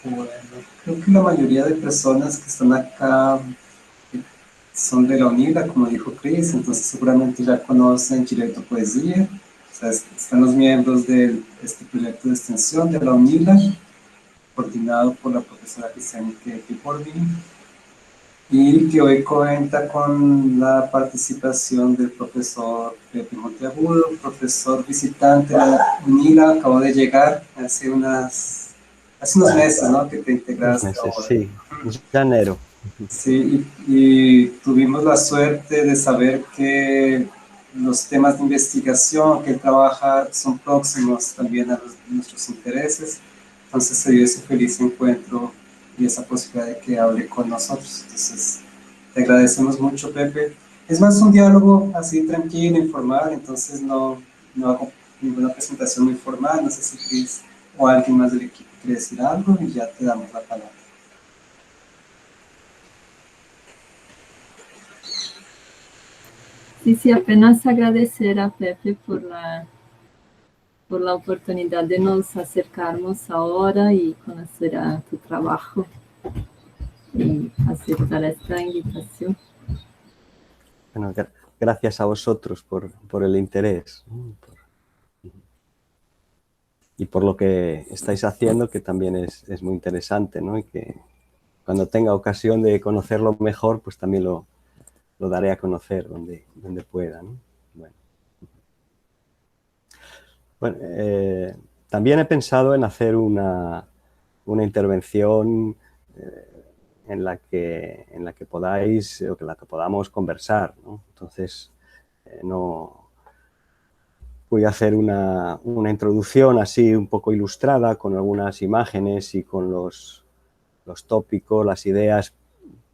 Bueno, creo que la mayoría de personas que están acá son de la UNILA, como dijo Chris, entonces seguramente ya conocen Directo Poesía. O sea, están los miembros de este proyecto de extensión de la UNILA, coordinado por la profesora Cristiane Porvin, y que hoy cuenta con la participación del profesor Pepe Monteagudo, profesor visitante de la UNILA, acabó de llegar hace unos meses, ¿no?, que te Unos integraste meses, ahora. sí, ya enero. Sí, y tuvimos la suerte de saber que los temas de investigación que él trabaja son próximos también a nuestros intereses. Entonces se dio ese feliz encuentro y esa posibilidad de que hable con nosotros. Entonces, te agradecemos mucho, Pepe. Es más un diálogo así tranquilo, informal, entonces no hago ninguna presentación muy formal. No sé si Chris o alguien más del equipo quiere decir algo y ya te damos la palabra. Sí, sí, apenas agradecer a Pepe por la oportunidad de nos acercarnos ahora y conocer a tu trabajo y aceptar esta invitación. Bueno, gracias a vosotros por el interés, ¿no? Y por lo que estáis haciendo, que también es muy interesante, ¿no? Y que cuando tenga ocasión de conocerlo mejor, pues también lo daré a conocer donde pueda, ¿no? Bueno, también he pensado en hacer una intervención en la que podáis, o en la que podamos conversar, ¿no? Entonces, no voy a hacer una introducción así un poco ilustrada con algunas imágenes y con los tópicos, las ideas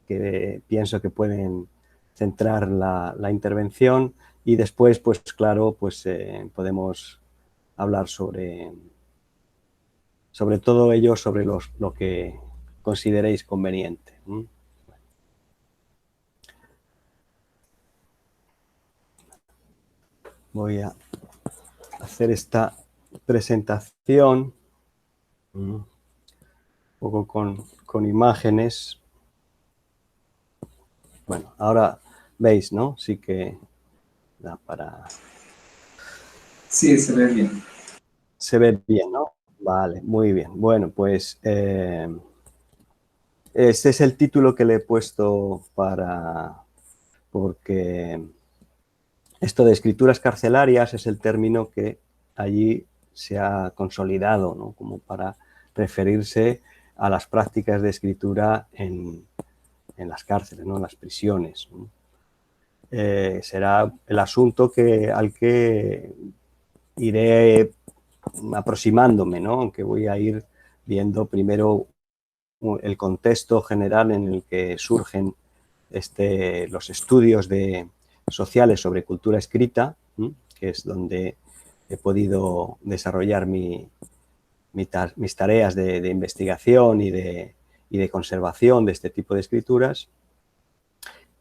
que pienso que pueden centrar la intervención, y después, pues claro, pues podemos hablar sobre todo ello, sobre lo que consideréis conveniente. Voy a hacer esta presentación un poco con imágenes. Bueno, ahora veis, ¿no? Sí que da para... Sí, se ve bien. Se ve bien, ¿no? Vale, muy bien. Bueno, pues este es el título que le he puesto porque esto de escrituras carcelarias es el término que allí se ha consolidado, ¿no? Como para referirse a las prácticas de escritura en las cárceles, ¿no? En las prisiones, ¿no? Será el asunto al que iré aproximándome, ¿no? Aunque voy a ir viendo primero el contexto general en el que surgen los estudios sociales sobre cultura escrita, que es donde he podido desarrollar mis tareas de investigación y de conservación de este tipo de escrituras.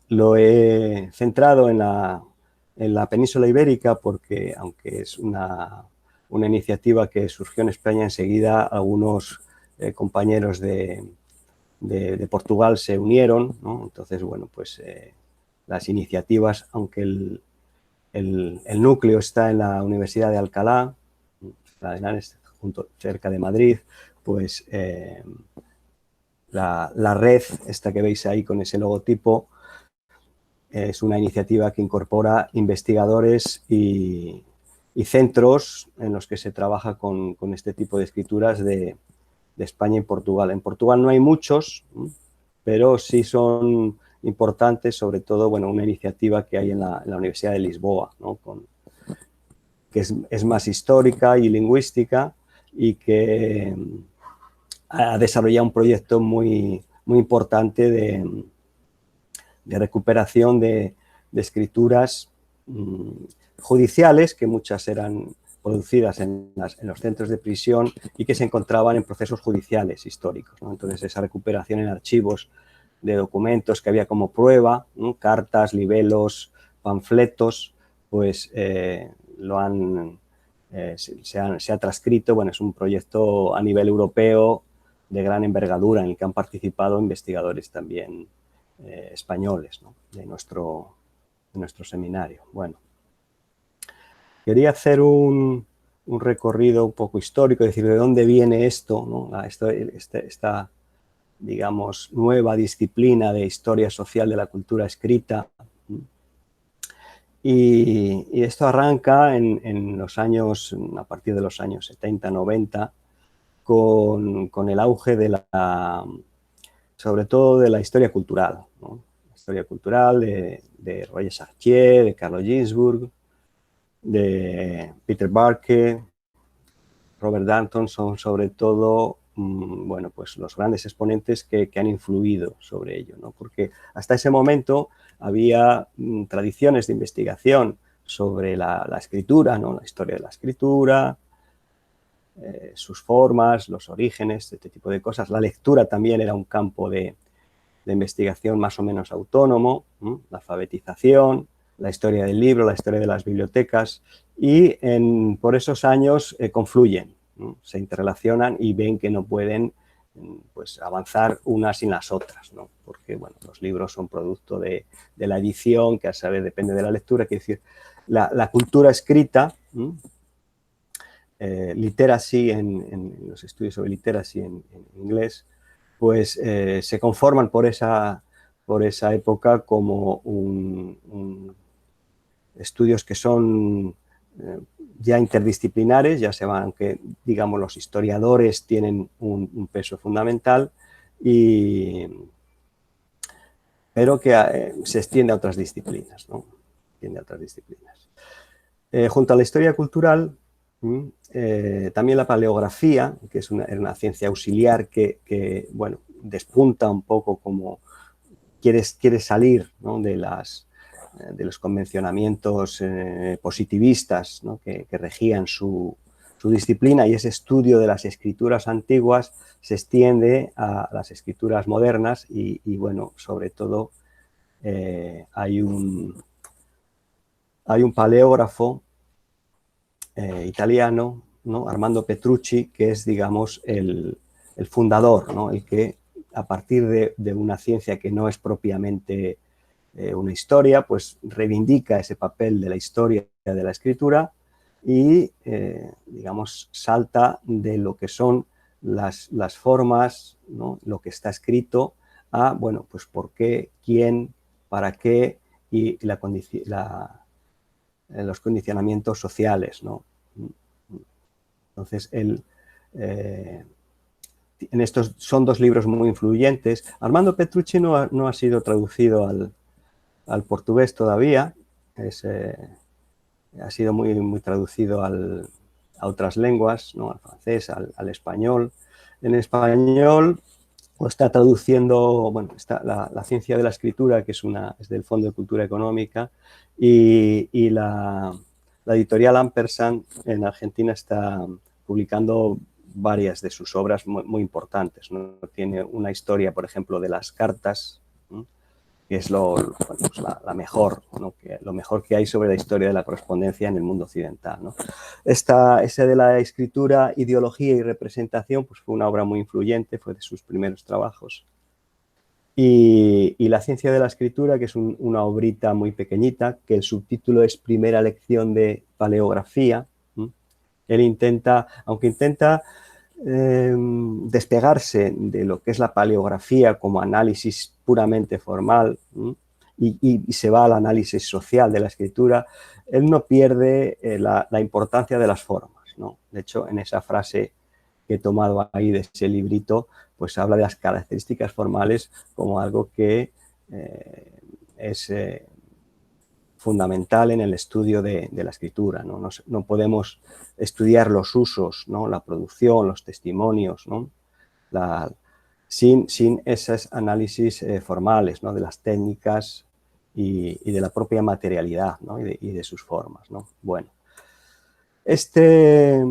Lo he centrado en la península ibérica porque, aunque es una iniciativa que surgió en España, enseguida algunos compañeros de Portugal se unieron, ¿no? Entonces, bueno, pues las iniciativas, aunque el núcleo está en la Universidad de Alcalá, cerca de Madrid, pues la red, esta que veis ahí con ese logotipo, es una iniciativa que incorpora investigadores y centros en los que se trabaja con este tipo de escrituras de España y Portugal. En Portugal no hay muchos, pero sí son importantes, sobre todo, bueno, una iniciativa que hay en la Universidad de Lisboa, ¿no? Que es más histórica y lingüística, y que ha desarrollado un proyecto muy importante de recuperación de escrituras judiciales, que muchas eran producidas en los centros de prisión y que se encontraban en procesos judiciales históricos, ¿no? Entonces, esa recuperación en archivos de documentos que había como prueba, ¿no? Cartas, libelos, panfletos, pues lo han se ha transcrito. Bueno, es un proyecto a nivel europeo de gran envergadura en el que han participado investigadores también españoles, ¿no?, de nuestro seminario. Bueno, quería hacer un recorrido un poco histórico, es decir, de dónde viene esto, ¿no?, esta, digamos, nueva disciplina de historia social de la cultura escrita. Y esto arranca en los años, a partir de los años 70, 90, con el auge de sobre todo de la historia cultural, ¿no? La historia cultural de Roger Chartier, de Carlo Ginzburg, de Peter Barke, Robert Danton, son sobre todo, bueno, pues los grandes exponentes que han influido sobre ello, ¿no? Porque hasta ese momento había tradiciones de investigación sobre la escritura, ¿no?, la historia de la escritura, sus formas, los orígenes, este tipo de cosas. La lectura también era un campo de investigación más o menos autónomo, la alfabetización, la historia del libro, la historia de las bibliotecas, y por esos años confluyen, ¿no?, se interrelacionan y ven que no pueden, pues, avanzar unas sin las otras, ¿no?, porque, bueno, los libros son producto de la edición, que a saber depende de la lectura. Quiere decir, la cultura escrita, literacy, en los estudios sobre literacy en inglés, pues se conforman por esa época como estudios que son ya interdisciplinares, ya se van, aunque digamos los historiadores tienen un peso fundamental, pero que se extiende a otras disciplinas, ¿no? Junto a la historia cultural, también la paleografía, que es una ciencia auxiliar que, bueno, despunta un poco como quiere salir, ¿no?, de los convencionamientos positivistas, ¿no?, que regían su disciplina, y ese estudio de las escrituras antiguas se extiende a las escrituras modernas y bueno, sobre todo hay un paleógrafo italiano, ¿no?, Armando Petrucci, que es, digamos, el fundador, ¿no?, el que, a partir de una ciencia que no es propiamente una historia, pues reivindica ese papel de la historia de la escritura y, digamos, salta de lo que son las formas, ¿no?, lo que está escrito, a, bueno, pues por qué, quién, para qué y los condicionamientos sociales, ¿no? Entonces, en estos son dos libros muy influyentes. Armando Petrucci no ha sido traducido al portugués todavía, ha sido muy traducido a otras lenguas, ¿no?, al francés, al español. En español lo está traduciendo, bueno, está la ciencia de la escritura, que es del Fondo de Cultura Económica, y la editorial Ampersand en Argentina está publicando varias de sus obras muy importantes, ¿no? Tiene una historia, por ejemplo, de las cartas, ¿no?, que es pues la mejor, ¿no?, lo mejor que hay sobre la historia de la correspondencia en el mundo occidental, ¿no? Ese de la escritura, ideología y representación, pues fue una obra muy influyente, fue de sus primeros trabajos. Y la ciencia de la escritura, que es una obrita muy pequeñita, que el subtítulo es Primera lección de paleografía. Él aunque intenta despegarse de lo que es la paleografía como análisis puramente formal, y se va al análisis social de la escritura, él no pierde la importancia de las formas, ¿no? De hecho, en esa frase que he tomado ahí de ese librito, pues habla de las características formales como algo que es fundamental en el estudio de la escritura, ¿no? No podemos estudiar los usos, ¿no?, la producción, los testimonios, ¿no?, sin esos análisis formales, ¿no?, de las técnicas y de la propia materialidad, ¿no?, y de sus formas, ¿no? Bueno, este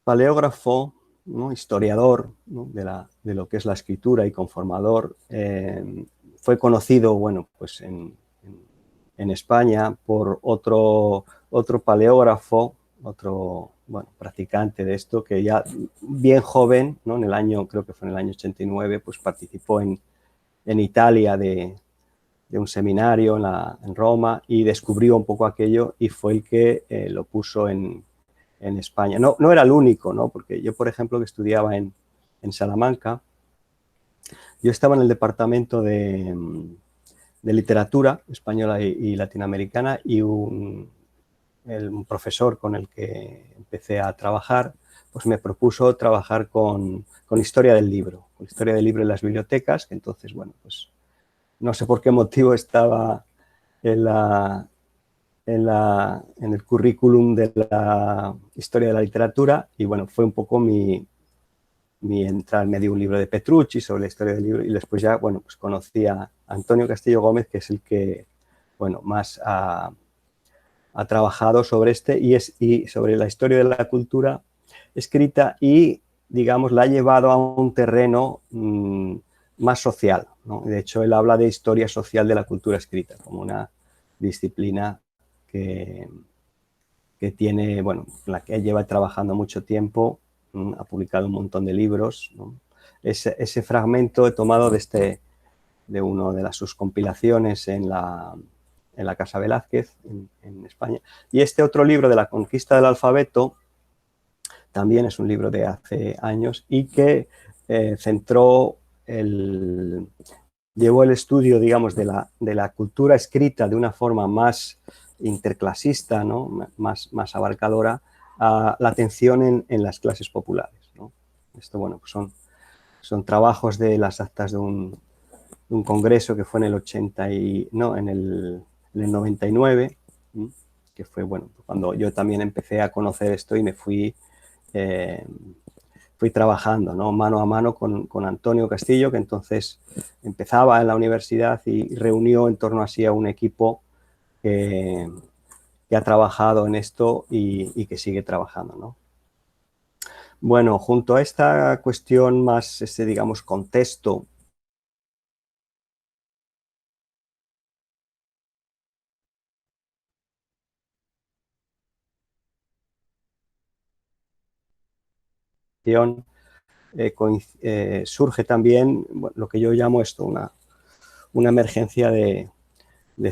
paleógrafo, ¿no?, historiador, ¿no?, de lo que es la escritura y conformador, fue conocido, bueno, pues en España por otro otro paleógrafo, otro, bueno, practicante de esto, que ya bien joven, ¿no? En el año, creo que fue en el año 89, pues participó en Italia de un seminario en Roma y descubrió un poco aquello y fue el que lo puso en España. No era el único, ¿no? Porque yo, por ejemplo, que estudiaba en Salamanca, yo estaba en el departamento de literatura española y latinoamericana y un profesor con el que empecé a trabajar, pues me propuso trabajar con historia del libro, con historia del libro en las bibliotecas, que entonces, bueno, pues no sé por qué motivo estaba en el currículum de la historia de la literatura y bueno, fue un poco mi entrar. Me dio un libro de Petrucci sobre la historia del libro y después ya, bueno, pues conocí a Antonio Castillo Gómez, que es el que, bueno, más ha trabajado sobre y sobre la historia de la cultura escrita y, digamos, la ha llevado a un terreno más social, ¿no? De hecho, él habla de historia social de la cultura escrita como una disciplina que tiene, bueno, la que lleva trabajando mucho tiempo, ha publicado un montón de libros, ¿no? Ese fragmento he tomado de una de sus compilaciones en la Casa Velázquez, en España. Y este otro libro de la conquista del alfabeto, también es un libro de hace años y que llevó el estudio, digamos, de la cultura escrita de una forma más interclasista, ¿no? más abarcadora, a la atención en las clases populares, ¿no? Esto, bueno, pues son trabajos de las actas de un congreso que fue en el 99, que fue, bueno, cuando yo también empecé a conocer esto y me fui trabajando, ¿no? Mano a mano con Antonio Castillo, que entonces empezaba en la universidad y reunió en torno así a un equipo que ha trabajado en esto y que sigue trabajando, ¿no? Bueno, junto a esta cuestión más, digamos, contexto surge también, bueno, lo que yo llamo esto, una emergencia de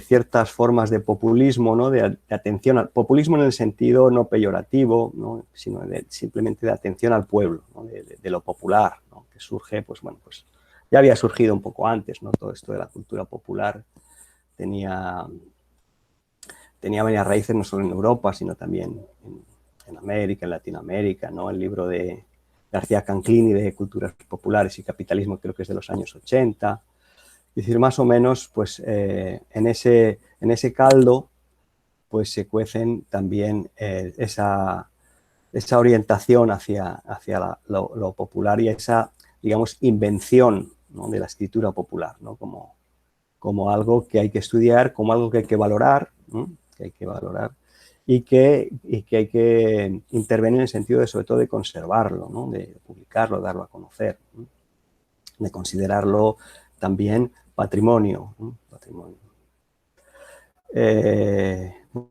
ciertas formas de populismo, ¿no? de atención al populismo en el sentido no peyorativo, ¿no? Sino simplemente de atención al pueblo, ¿no? de lo popular, ¿no? Que surge, pues bueno, pues ya había surgido un poco antes, ¿no? Todo esto de la cultura popular tenía varias raíces no solo en Europa, sino también en América, en Latinoamérica, ¿no? El libro de García Canclini de Culturas Populares y Capitalismo creo que es de los años 80. Es decir, más o menos, pues en ese caldo pues se cuecen también esa orientación hacia lo popular y esa, digamos, invención, ¿no? de la escritura popular, ¿no? como algo que hay que estudiar, como algo que hay que valorar, ¿no? Que hay que valorar y que hay que intervenir en el sentido de, sobre todo, de conservarlo, ¿no? De publicarlo, darlo a conocer, ¿no? De considerarlo también patrimonio, ¿no? Patrimonio.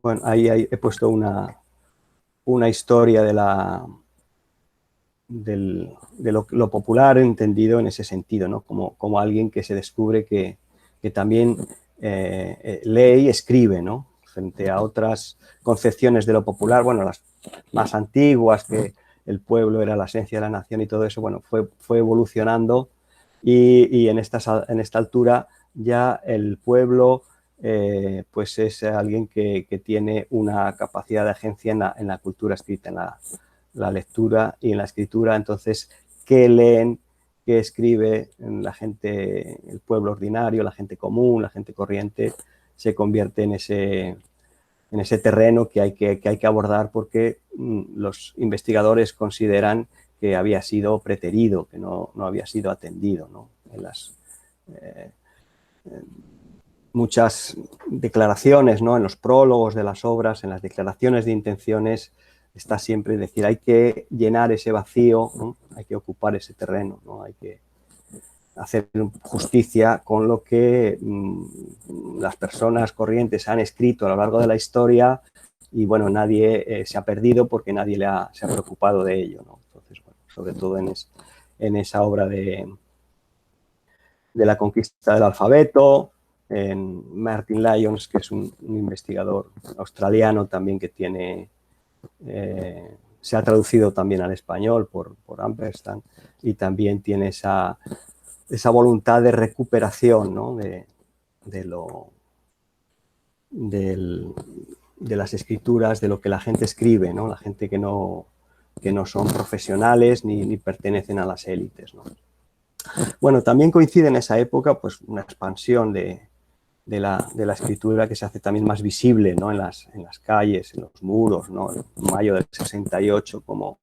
Bueno, ahí he puesto una historia de lo popular entendido en ese sentido, ¿no? Como alguien que se descubre que también lee y escribe, ¿no? Frente a otras concepciones de lo popular, bueno, las más antiguas, que el pueblo era la esencia de la nación y todo eso, bueno, fue evolucionando y en esta altura ya el pueblo pues es alguien que tiene una capacidad de agencia en la cultura escrita, en la lectura y en la escritura. Entonces, ¿qué leen? ¿Qué escribe la gente, el pueblo ordinario, la gente común, la gente corriente? Se convierte en ese terreno que hay que abordar porque los investigadores consideran que había sido preterido, que no había sido atendido, ¿no? En las muchas declaraciones, ¿no? En los prólogos de las obras, en las declaraciones de intenciones, está siempre decir, hay que llenar ese vacío, ¿no? Hay que ocupar ese terreno, ¿no? Hay que hacer justicia con lo que las personas corrientes han escrito a lo largo de la historia y bueno, nadie se ha perdido porque nadie se ha preocupado de ello, ¿no? Entonces, bueno, sobre todo en esa obra de la conquista del alfabeto, en Martin Lyons, que es un investigador australiano también que tiene, se ha traducido también al español por Ampersand, y también tiene esa voluntad de recuperación, ¿no? de las escrituras, de lo que la gente escribe, ¿no? La gente que no son profesionales ni pertenecen a las élites, ¿no? Bueno, también coincide en esa época pues, una expansión de la escritura que se hace también más visible, ¿no? en las calles, en los muros, ¿no? En mayo del 68 como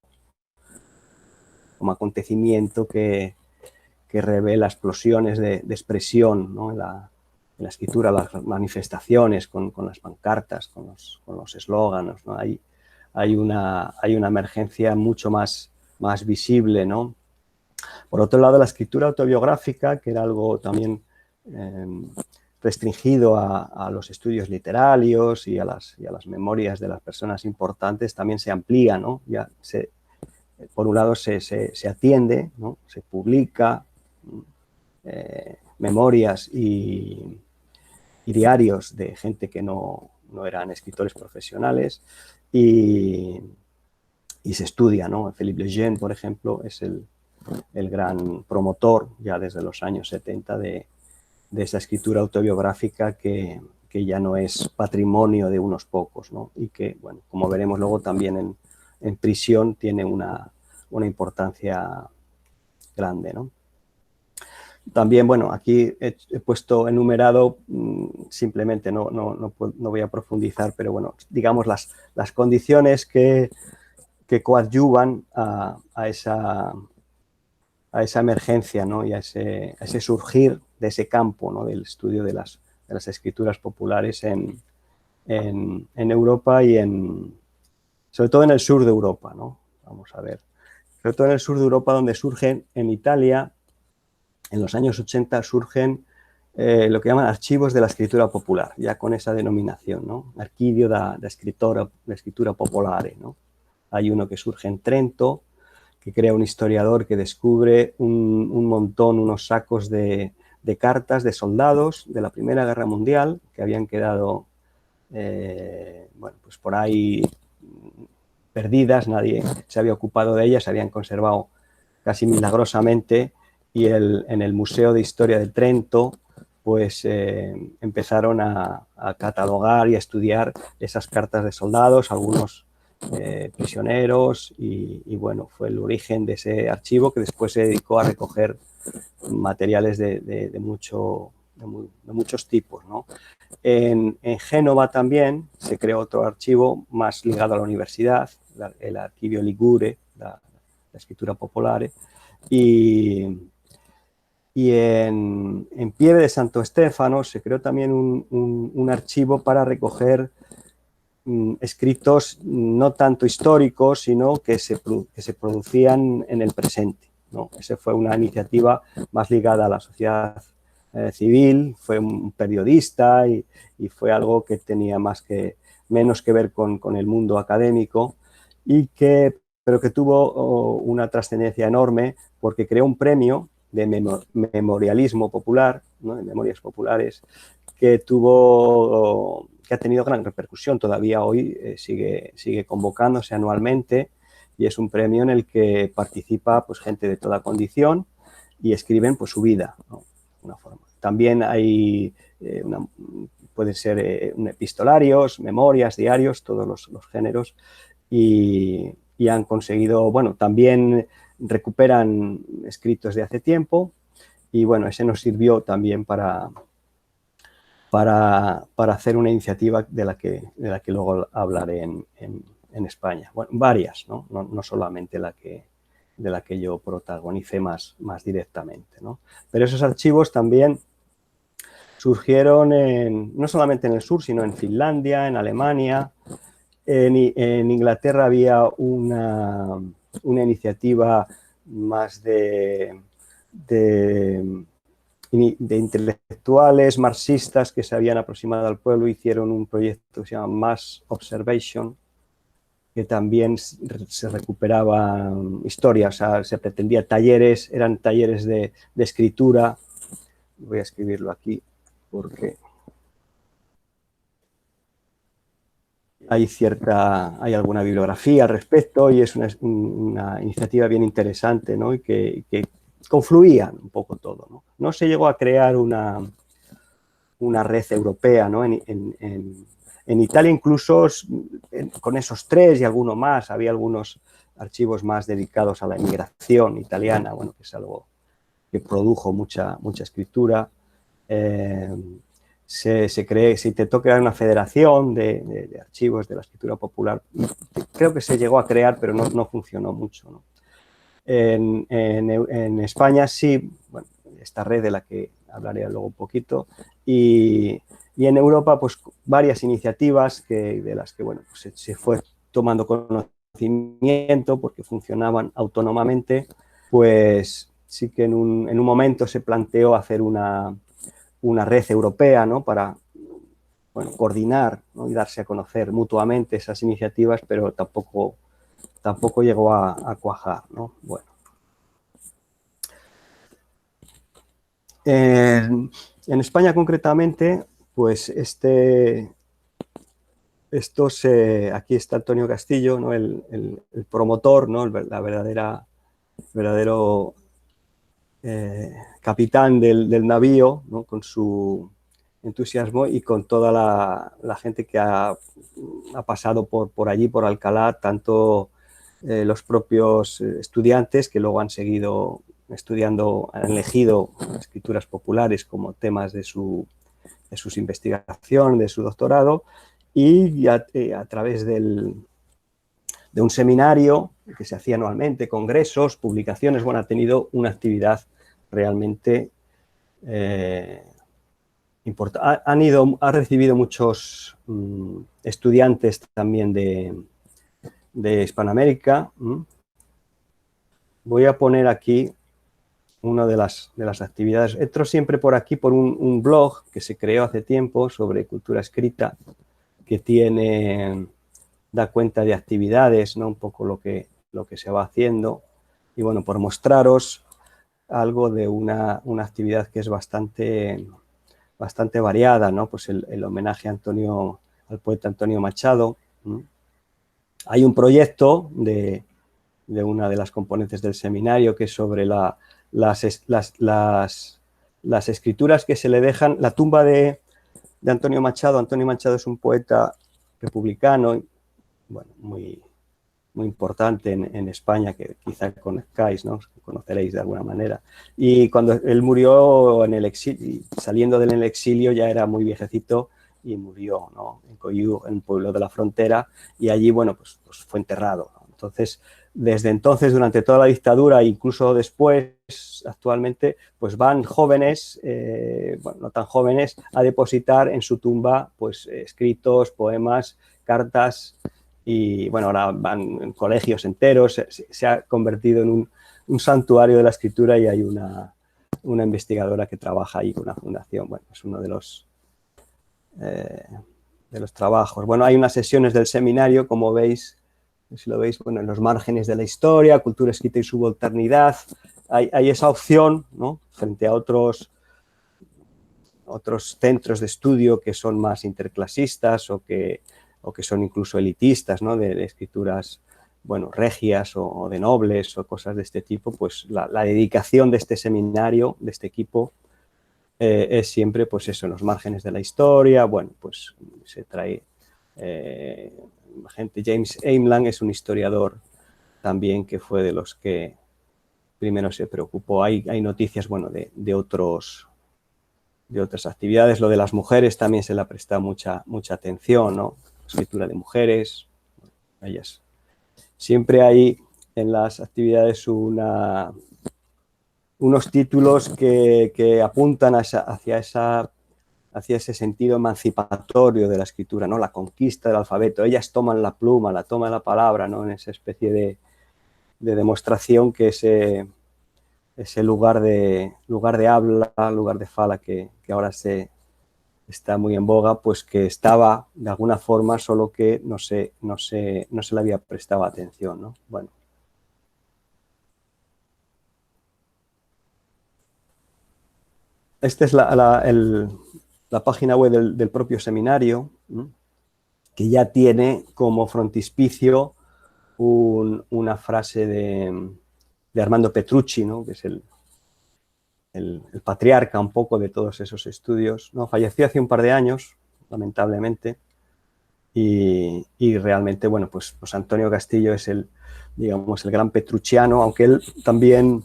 acontecimiento que revela explosiones de expresión, ¿no? en la escritura, las manifestaciones con las pancartas, con los eslóganos, ¿no? Hay una emergencia mucho más visible, ¿no? Por otro lado, la escritura autobiográfica, que era algo también restringido a los estudios literarios y a las memorias de las personas importantes, también se amplía, ¿no? Ya por un lado se atiende, ¿no? Se publica memorias y diarios de gente que no eran escritores profesionales y se estudia, ¿no? Philippe Lejeune, por ejemplo, es el gran promotor ya desde los años 70 de esa escritura autobiográfica que ya no es patrimonio de unos pocos, ¿no? Y que, bueno, como veremos luego también en prisión tiene una importancia grande, ¿no? También, bueno, aquí he puesto enumerado, simplemente no voy a profundizar, pero bueno, digamos las condiciones que coadyuvan a esa emergencia, ¿no? Y a ese surgir de ese campo, ¿no? Del estudio de las escrituras populares en Europa y sobre todo en el sur de Europa, ¿no? Vamos a ver. Sobre todo en el sur de Europa, donde surgen en Italia, en los años 80 surgen lo que llaman archivos de la escritura popular, ya con esa denominación, ¿no? Archivio da escritura popolare, ¿no? Hay uno que surge en Trento, que crea un historiador que descubre un montón, unos sacos de cartas de soldados de la Primera Guerra Mundial que habían quedado, bueno, pues por ahí perdidas, nadie se había ocupado de ellas, se habían conservado casi milagrosamente, y en el Museo de Historia de Trento pues empezaron a catalogar y a estudiar esas cartas de soldados, algunos prisioneros, y bueno, fue el origen de ese archivo que después se dedicó a recoger materiales de muchos tipos, ¿no? En Génova también se creó otro archivo más ligado a la universidad, el Archivio Ligure, la escritura popolare, y en Pieve de Santo Stefano se creó también un archivo para recoger escritos no tanto históricos, sino que se producían en el presente, ¿no? Esa fue una iniciativa más ligada a la sociedad civil, fue un periodista y fue algo que tenía menos que ver con el mundo académico, pero que tuvo una trascendencia enorme porque creó un premio de memorialismo popular, ¿no? De memorias populares, que ha tenido gran repercusión. Todavía hoy sigue convocándose anualmente, y es un premio en el que participa pues, gente de toda condición y escriben pues, su vida, ¿no? Una forma. También hay, pueden ser epistolarios, memorias, diarios, todos los géneros, y han conseguido, bueno, también recuperan escritos de hace tiempo, y bueno, ese nos sirvió también para hacer una iniciativa de la que luego hablaré en España. Bueno, varias, ¿no? No solamente de la que yo protagonicé más directamente, ¿no? Pero esos archivos también surgieron no solamente en el sur, sino en Finlandia, en Alemania. En Inglaterra había una iniciativa más de de intelectuales marxistas que se habían aproximado al pueblo, hicieron un proyecto que se llama Mass Observation, que también se recuperaba historia, o sea, se pretendía talleres, eran talleres de escritura. Voy a escribirlo aquí porque hay alguna bibliografía al respecto y es una iniciativa bien interesante, ¿no? Y que confluía un poco todo, ¿no? No se llegó a crear una red europea, ¿no? En Italia incluso con esos 3 y alguno más, había algunos archivos más dedicados a la inmigración italiana, bueno, que es algo que produjo mucha escritura. Se intentó crear una federación de archivos de la escritura popular. Creo que se llegó a crear, pero no funcionó mucho, ¿no? En España sí, bueno, esta red de la que hablaré luego un poquito, y en Europa pues varias iniciativas de las que bueno, pues se fue tomando conocimiento porque funcionaban autónomamente, pues sí que en un momento se planteó hacer una red europea, ¿no? Para bueno, coordinar, ¿no? Y darse a conocer mutuamente esas iniciativas, pero tampoco llegó a cuajar, ¿no? Bueno. En España concretamente, pues aquí está Antonio Castillo, ¿no? el promotor, ¿no? El verdadero capitán del navío, ¿no? Con su entusiasmo y con toda la gente que ha pasado por allí, por Alcalá, tanto los propios estudiantes que luego han seguido estudiando, han elegido escrituras populares como temas de sus investigaciones, de su doctorado, y a través de un seminario que se hacía anualmente, congresos, publicaciones, bueno, ha tenido una actividad realmente importante. Ha recibido muchos estudiantes también de Hispanoamérica. Voy a poner aquí una de las actividades. Entro siempre por aquí por un blog que se creó hace tiempo sobre cultura escrita, que da cuenta de actividades, ¿no? Un poco lo que se va haciendo. Y bueno, por mostraros algo de una actividad que es bastante variada, ¿no? Pues el homenaje al poeta Antonio Machado. Hay un proyecto de una de las componentes del seminario que es sobre las escrituras que se le dejan, la tumba de Antonio Machado. Antonio Machado es un poeta republicano, bueno, muy importante en España, que quizá conozcáis, ¿no? Conoceréis de alguna manera. Y cuando él murió en el exilio, saliendo del exilio, ya era muy viejecito y murió, ¿no? En Coyú, en un pueblo de la frontera, y allí, bueno, pues fue enterrado, ¿no? Entonces, desde entonces, durante toda la dictadura, incluso después, actualmente, pues van jóvenes, bueno, no tan jóvenes, a depositar en su tumba, pues, escritos, poemas, cartas. Y bueno, ahora van en colegios enteros, se ha convertido en un santuario de la escritura, y hay una investigadora que trabaja ahí con una fundación. Bueno, es uno de los trabajos. Bueno, hay unas sesiones del seminario, como veis, si lo veis, bueno, en los márgenes de la historia, cultura escrita y subalternidad. Hay esa opción, ¿no? Frente a otros centros de estudio que son más interclasistas o que son incluso elitistas, ¿no? De escrituras, bueno, regias o de nobles o cosas de este tipo. Pues la dedicación de este seminario, de este equipo, es siempre, pues eso, en los márgenes de la historia. Bueno, pues se trae gente. James Aimland es un historiador también que fue de los que primero se preocupó. Hay noticias, bueno, de otras actividades. Lo de las mujeres también se le ha prestado mucha atención, ¿no? Escritura de mujeres, ellas. Siempre hay en las actividades unos títulos que apuntan hacia ese sentido emancipatorio de la escritura, ¿no? La conquista del alfabeto. Ellas toman la pluma, toman la palabra, ¿no? En esa especie de demostración que ese lugar de habla, lugar de fala que ahora está muy en boga, pues que estaba de alguna forma, solo que no se le había prestado atención, ¿no? Bueno. Esta es la página web del propio seminario, ¿no? Que ya tiene como frontispicio una frase de Armando Petrucci, ¿no? Que es el patriarca un poco de todos esos estudios, ¿no? Falleció hace un par de años, lamentablemente, y realmente, bueno, pues Antonio Castillo es digamos, el gran petrucciano, aunque él también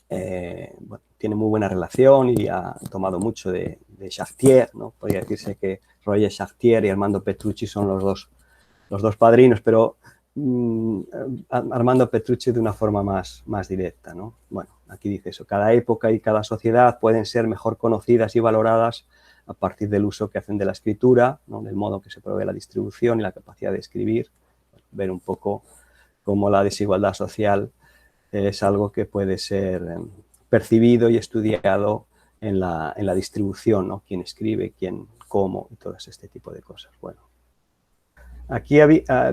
bueno, tiene muy buena relación y ha tomado mucho de Chartier, ¿no? Podría decirse que Roger Chartier y Armando Petrucci son los dos padrinos, pero Armando Petrucci de una forma más directa, ¿no? Bueno, aquí dice eso: cada época y cada sociedad pueden ser mejor conocidas y valoradas a partir del uso que hacen de la escritura, ¿no? Del modo que se provee la distribución y la capacidad de escribir. Ver un poco cómo la desigualdad social es algo que puede ser percibido y estudiado en la distribución, ¿no? Quién escribe, quién, cómo y todo este tipo de cosas. Bueno, aquí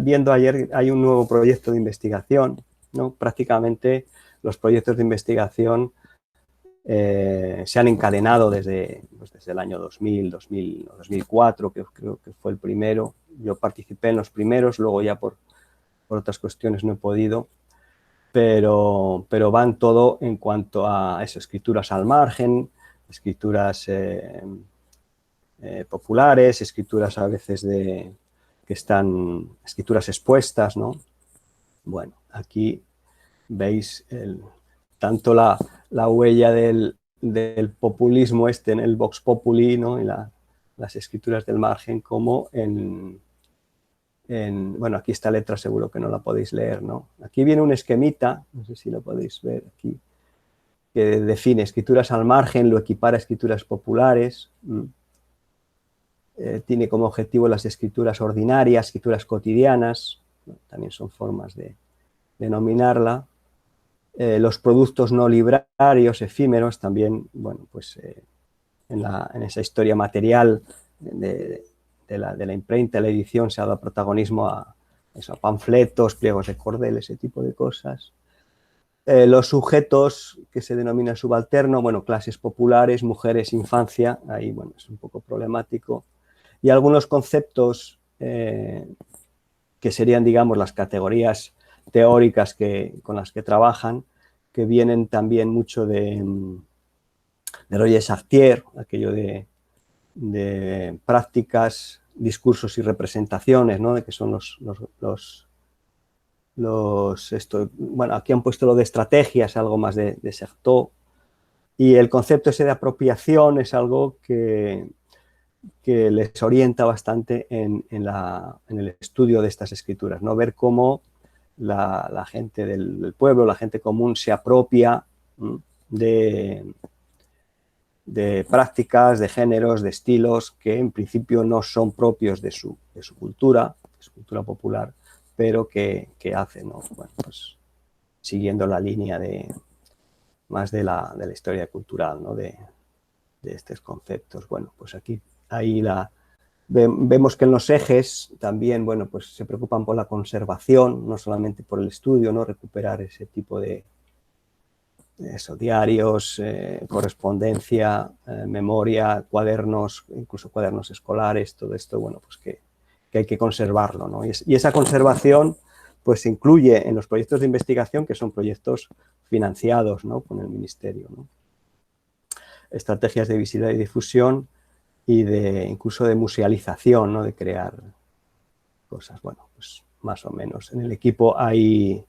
viendo ayer hay un nuevo proyecto de investigación, ¿no? Prácticamente los proyectos de investigación se han encadenado desde el año 2004, que creo que fue el primero. Yo participé en los primeros, luego ya por otras cuestiones no he podido, pero van todo en cuanto a eso: escrituras al margen, escrituras populares, escrituras a veces que están, escrituras expuestas, ¿no? Bueno, aquí veis tanto la huella del populismo en el Vox Populi, ¿no? En las escrituras del margen, como bueno, aquí esta letra seguro que no la podéis leer, ¿no? Aquí viene un esquemita, no sé si lo podéis ver aquí, que define escrituras al margen, lo equipara a escrituras populares. Tiene como objetivo las escrituras ordinarias, escrituras cotidianas, ¿no? También son formas de denominarla. Los productos no librarios, efímeros, también, bueno, pues en esa historia material de la imprenta, la edición, se ha dado protagonismo a panfletos, pliegos de cordel, ese tipo de cosas. Los sujetos que se denominan subalterno, bueno, clases populares, mujeres, infancia, ahí, bueno, es un poco problemático. Y algunos conceptos que serían, digamos, las categorías teóricas con las que trabajan, que vienen también mucho de Roger Chartier, aquello de prácticas, discursos y representaciones, ¿no? Que son bueno, aquí han puesto lo de estrategias, algo más de Certeau, y el concepto ese de apropiación es algo que les orienta bastante en el estudio de estas escrituras, ¿no? Ver cómo la gente del pueblo, la gente común, se apropia de prácticas, de géneros, de estilos que en principio no son propios de su cultura popular, pero que hacen, ¿no? Bueno, pues siguiendo la línea más de la historia cultural, ¿no? De estos conceptos. Bueno, pues aquí ahí vemos que en los ejes también, bueno, pues se preocupan por la conservación, no solamente por el estudio, ¿no? Recuperar ese tipo de diarios, correspondencia, memoria, cuadernos, incluso cuadernos escolares, todo esto, bueno, pues que hay que conservarlo, ¿no? Y esa conservación, pues se incluye en los proyectos de investigación, que son proyectos financiados, ¿no? Con el Ministerio, ¿no? Estrategias de visibilidad y difusión y incluso de musealización, ¿no? De crear cosas, bueno, pues más o menos. En el equipo hay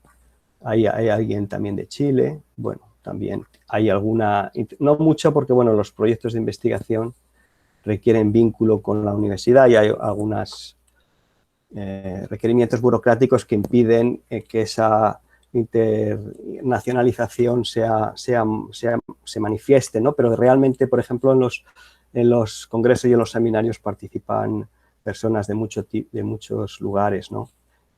alguien también de Chile, bueno, también hay alguna, no mucho porque, bueno, los proyectos de investigación requieren vínculo con la universidad y hay algunos requerimientos burocráticos que impiden que esa internacionalización se manifieste, ¿no? Pero realmente, por ejemplo, en los congresos y en los seminarios participan personas de muchos lugares, ¿no?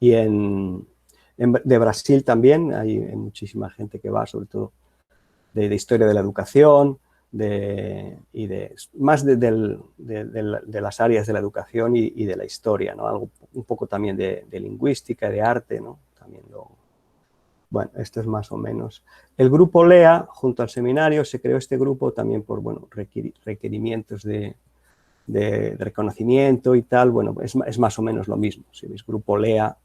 Y de Brasil también hay muchísima gente que va, sobre todo de historia de la educación, más de las áreas de la educación y de la historia, ¿no? Algo, un poco también de lingüística, de arte, ¿no? También bueno, esto es más o menos. El grupo LEA, junto al seminario, se creó este grupo también por, bueno, requerimientos de reconocimiento y tal. Bueno, es más o menos lo mismo. Si veis grupo LEA,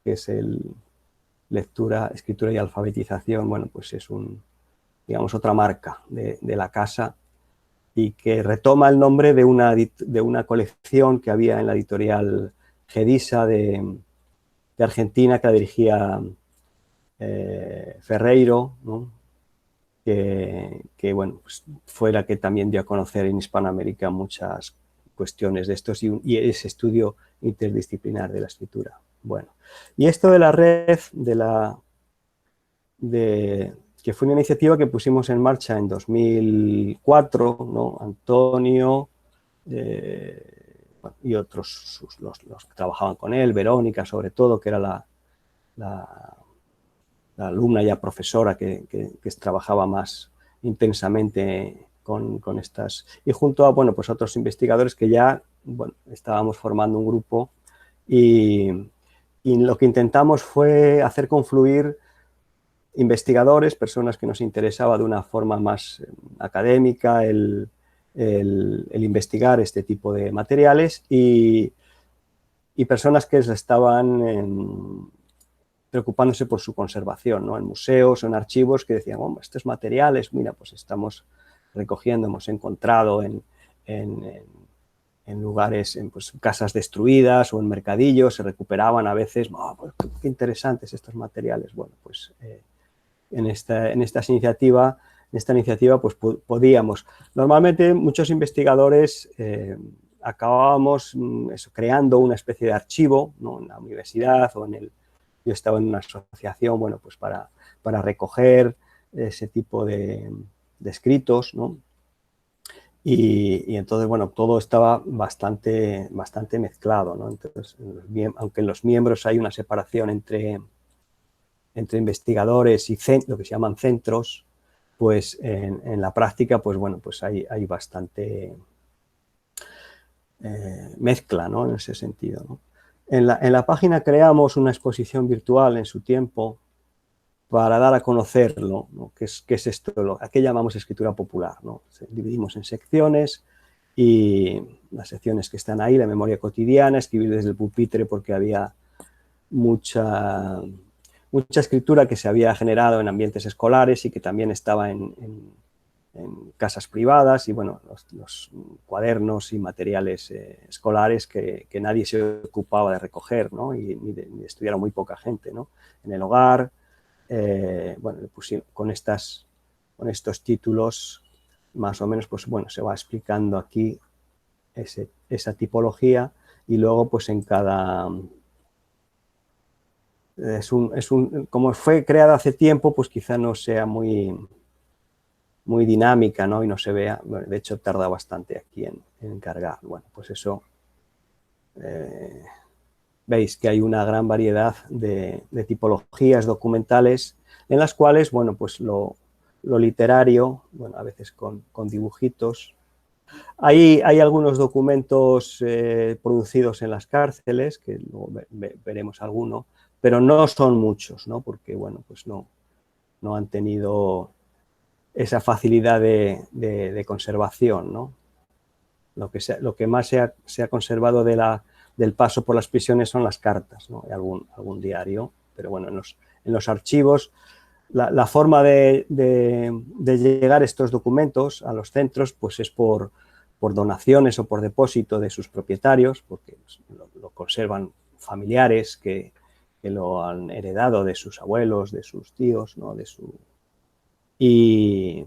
que es el lectura, escritura y alfabetización, bueno, pues es digamos, otra marca de la casa y que retoma el nombre de una colección que había en la editorial Gedisa de Argentina, que la dirigía Ferreiro, ¿no? que bueno, pues fue la que también dio a conocer en Hispanoamérica muchas cuestiones de estos y ese estudio interdisciplinar de la escritura. Bueno, y esto de la red, que fue una iniciativa que pusimos en marcha en 2004, ¿no? Antonio y otros, los que trabajaban con él, Verónica sobre todo, que era la alumna ya profesora que trabajaba más intensamente con estas, y junto a, bueno, pues otros investigadores que ya, bueno, estábamos formando un grupo y lo que intentamos fue hacer confluir investigadores, personas que nos interesaba de una forma más académica el investigar este tipo de materiales y personas que estaban preocupándose por su conservación, ¿no? En museos o en archivos que decían, oh, estos materiales, mira, pues estamos recogiendo, hemos encontrado en lugares, en pues, casas destruidas o en mercadillos, se recuperaban a veces, oh, pues, qué interesantes estos materiales. Bueno, pues en esta iniciativa pues podíamos. Normalmente muchos investigadores acabábamos creando una especie de archivo, ¿no? En la universidad o yo estaba en una asociación, bueno, pues para recoger ese tipo de escritos, ¿no? Y entonces, bueno, todo estaba bastante mezclado, ¿no? Entonces, aunque en los miembros hay una separación entre investigadores y lo que se llaman centros, pues en la práctica, pues bueno, pues hay bastante mezcla, ¿no? En ese sentido, ¿no? En la página creamos una exposición virtual en su tiempo para dar a conocerlo, ¿no? ¿Qué es esto? ¿A qué llamamos escritura popular? ¿No? Dividimos en secciones y las secciones que están ahí, la memoria cotidiana, escribir desde el pupitre porque había mucha escritura que se había generado en ambientes escolares y que también estaba en casas privadas y, bueno, los cuadernos y materiales escolares que nadie se ocupaba de recoger, ¿no? Ni de estudiar a muy poca gente, ¿no? En el hogar, bueno, con estos títulos más o menos, pues bueno, se va explicando aquí esa tipología y luego pues en cada... como fue creada hace tiempo, pues quizá no sea muy dinámica, ¿no? Y no se vea, bueno, de hecho tarda bastante aquí en cargar. Bueno, pues eso, veis que hay una gran variedad de tipologías documentales en las cuales, bueno, pues lo literario, bueno, a veces con dibujitos. Hay algunos documentos producidos en las cárceles, que luego veremos alguno, pero no son muchos, ¿no? Porque, bueno, pues no han tenido esa facilidad de conservación, ¿no? Lo que más se ha conservado del paso por las prisiones son las cartas, ¿no? Algún diario, pero bueno, en los archivos, la forma de llegar estos documentos a los centros pues es por donaciones o por depósito de sus propietarios, porque lo conservan familiares que lo han heredado de sus abuelos, de sus tíos, ¿no? Y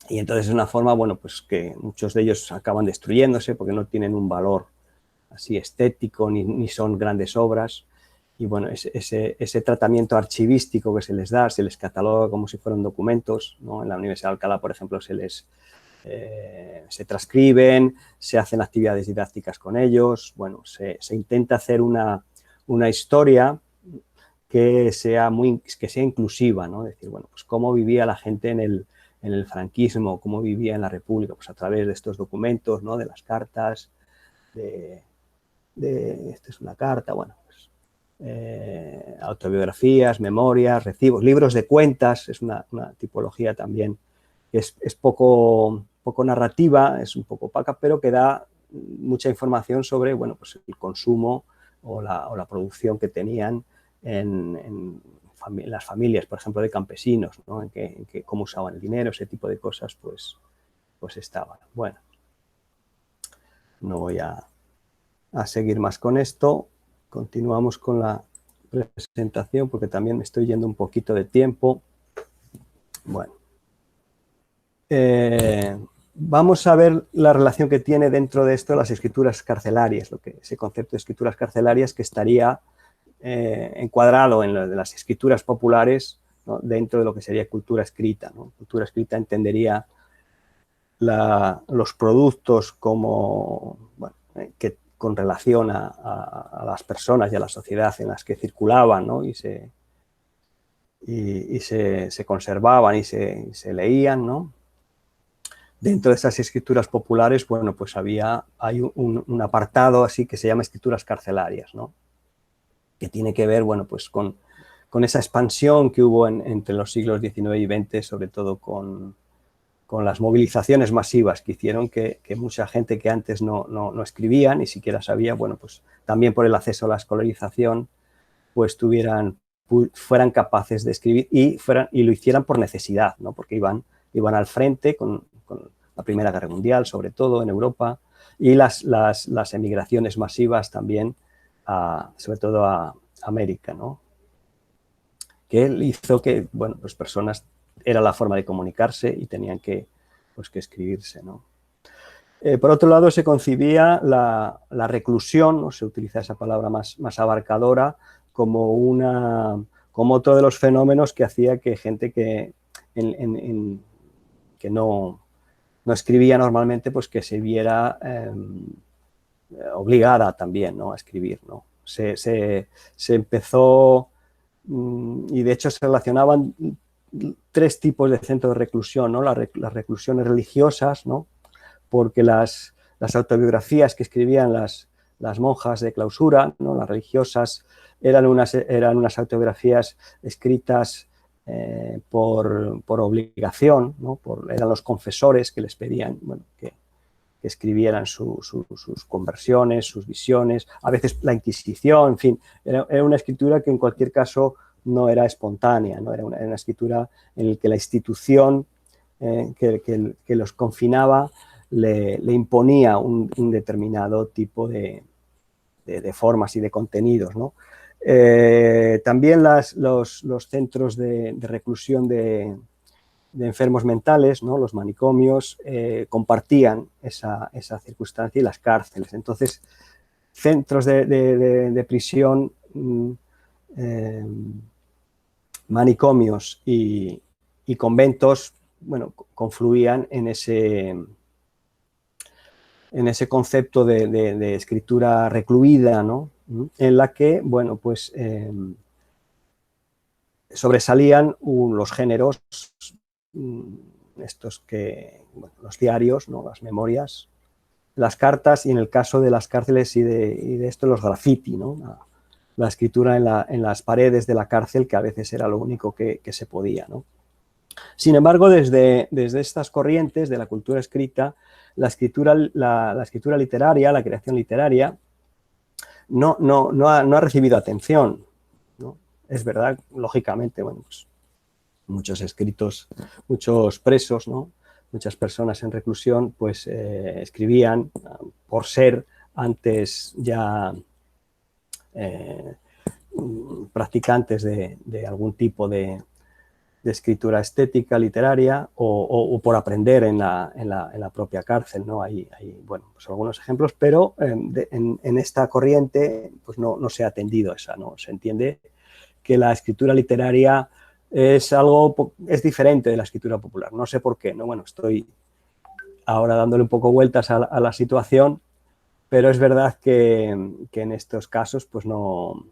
entonces es una forma, bueno, pues que muchos de ellos acaban destruyéndose porque no tienen un valor así estético ni son grandes obras. Y bueno, ese tratamiento archivístico que se les cataloga como si fueran documentos, ¿no? En la Universidad de Alcalá, por ejemplo, se transcriben, se hacen actividades didácticas con ellos, bueno, se intenta hacer una historia que sea inclusiva, ¿no? Es decir, bueno, pues cómo vivía la gente en el franquismo, cómo vivía en la República, pues a través de estos documentos, ¿no? De las cartas, esta es una carta, bueno, pues, autobiografías, memorias, recibos, libros de cuentas, es una tipología también que es poco narrativa, es un poco opaca, pero que da mucha información sobre, bueno, pues el consumo o la producción que tenían en las familias, por ejemplo, de campesinos, ¿no? en que cómo usaban el dinero, ese tipo de cosas, pues estaban. Bueno, no voy a seguir más con esto. Continuamos con la presentación porque también me estoy yendo un poquito de tiempo. Bueno. Vamos a ver la relación que tiene dentro de esto las escrituras carcelarias, ese concepto de escrituras carcelarias que estaría encuadrado en lo de las escrituras populares, ¿no? Dentro de lo que sería cultura escrita, ¿no? Cultura escrita entendería los productos como, bueno, que con relación a las personas y a la sociedad en las que circulaban, ¿no? y se conservaban y se leían, ¿no? Dentro de esas escrituras populares, bueno, pues hay un apartado así que se llama escrituras carcelarias, ¿no? Que tiene que ver, bueno, pues con esa expansión que hubo entre los siglos XIX y XX, sobre todo con las movilizaciones masivas que hicieron que mucha gente que antes no escribía, ni siquiera sabía, bueno, pues también por el acceso a la escolarización, pues fueran capaces de escribir y lo hicieran por necesidad, ¿no? Porque iban al frente con la Primera Guerra Mundial, sobre todo en Europa, y las emigraciones masivas también, sobre todo a América, ¿no? Que hizo que, bueno, pues personas, era la forma de comunicarse y tenían que escribirse, ¿no? Por otro lado, se concibía la reclusión, ¿no? Se utiliza esa palabra más abarcadora, como otro de los fenómenos que hacía que gente que no escribía normalmente, pues que se viera obligada también, ¿no? A escribir, ¿no? Se empezó, y de hecho se relacionaban tres tipos de centros de reclusión, ¿no? Las reclusiones religiosas, ¿no? Porque las autobiografías que escribían las monjas de clausura, ¿no? Las religiosas, eran unas autobiografías escritas por obligación, ¿no? Eran los confesores que les pedían, bueno, que escribieran sus conversiones, sus visiones, a veces la Inquisición, en fin, era una escritura que en cualquier caso no era espontánea, ¿no? Era una escritura en la que la institución que los confinaba le imponía un determinado tipo de formas y de contenidos, ¿no? También los centros de reclusión de enfermos mentales, ¿no? Los manicomios, compartían esa circunstancia y las cárceles. Entonces, centros de prisión, manicomios y conventos, bueno, confluían en ese concepto de escritura recluida, ¿no? En la que, bueno, pues sobresalían los géneros, estos bueno, los diarios, ¿no? Las memorias, las cartas y, en el caso de las cárceles y de esto, los graffiti, ¿no? La escritura en las paredes de la cárcel, que a veces era lo único que se podía, ¿no? Sin embargo, desde estas corrientes de la cultura escrita, la escritura literaria, la creación literaria, no ha recibido atención, ¿no? Es verdad, lógicamente, bueno, pues muchos escritos, muchos presos, ¿no? Muchas personas en reclusión, pues escribían por ser antes ya practicantes de algún tipo de escritura estética, literaria, o por aprender en la propia cárcel, ¿no? Hay bueno, pues algunos ejemplos, pero en esta corriente pues no se ha atendido esa, ¿no? Se entiende que la escritura literaria es diferente de la escritura popular. No sé por qué, ¿no? Bueno, estoy ahora dándole un poco vueltas a la situación, pero es verdad que en estos casos pues no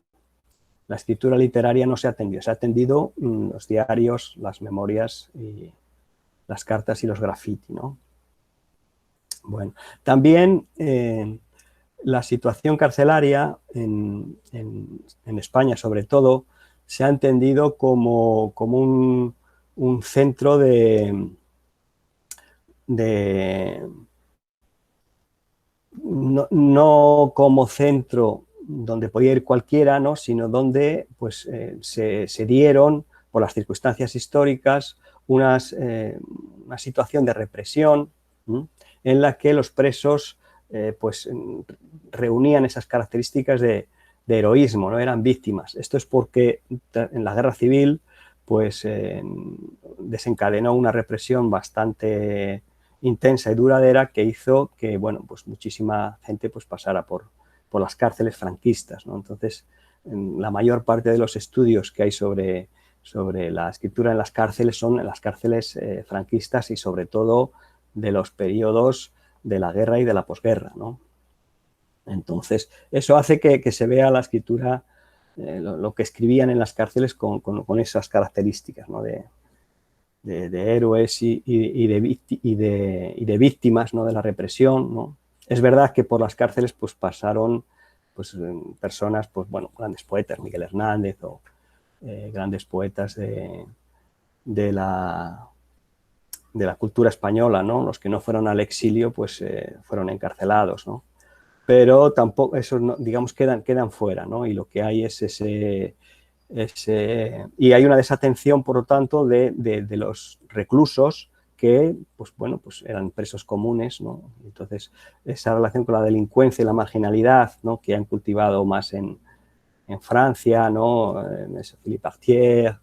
La escritura literaria no se ha atendido, se ha atendido los diarios, las memorias, y las cartas y los graffiti, ¿no? Bueno, también la situación carcelaria en España, sobre todo, se ha entendido como un centro no como centro donde podía ir cualquiera, ¿no? Sino donde pues, se dieron, por las circunstancias históricas, una situación de represión, ¿sí? En la que los presos pues, reunían esas características de heroísmo, ¿no? Eran víctimas. Esto es porque en la guerra civil pues, desencadenó una represión bastante intensa y duradera que hizo que, bueno, pues muchísima gente pues pasara por las cárceles franquistas, ¿no? Entonces, la mayor parte de los estudios que hay sobre la escritura en las cárceles son en las cárceles franquistas y sobre todo de los periodos de la guerra y de la posguerra, ¿no? Entonces, eso hace que se vea la escritura, lo que escribían en las cárceles con esas características, ¿no? de héroes y de víctimas, ¿no? De la represión, ¿no? Es verdad que por las cárceles pues, pasaron pues, personas, pues, bueno, grandes poetas, Miguel Hernández o grandes poetas de la cultura española, ¿no? Los que no fueron al exilio pues, fueron encarcelados, ¿no? Pero tampoco, esos, no, digamos, quedan fuera, ¿no? Y lo que hay es y hay una desatención, por lo tanto, de los reclusos que, pues bueno, pues eran presos comunes, ¿no? Entonces, esa relación con la delincuencia y la marginalidad, ¿no? Que han cultivado más en Francia, ¿no? En Philippe Artier,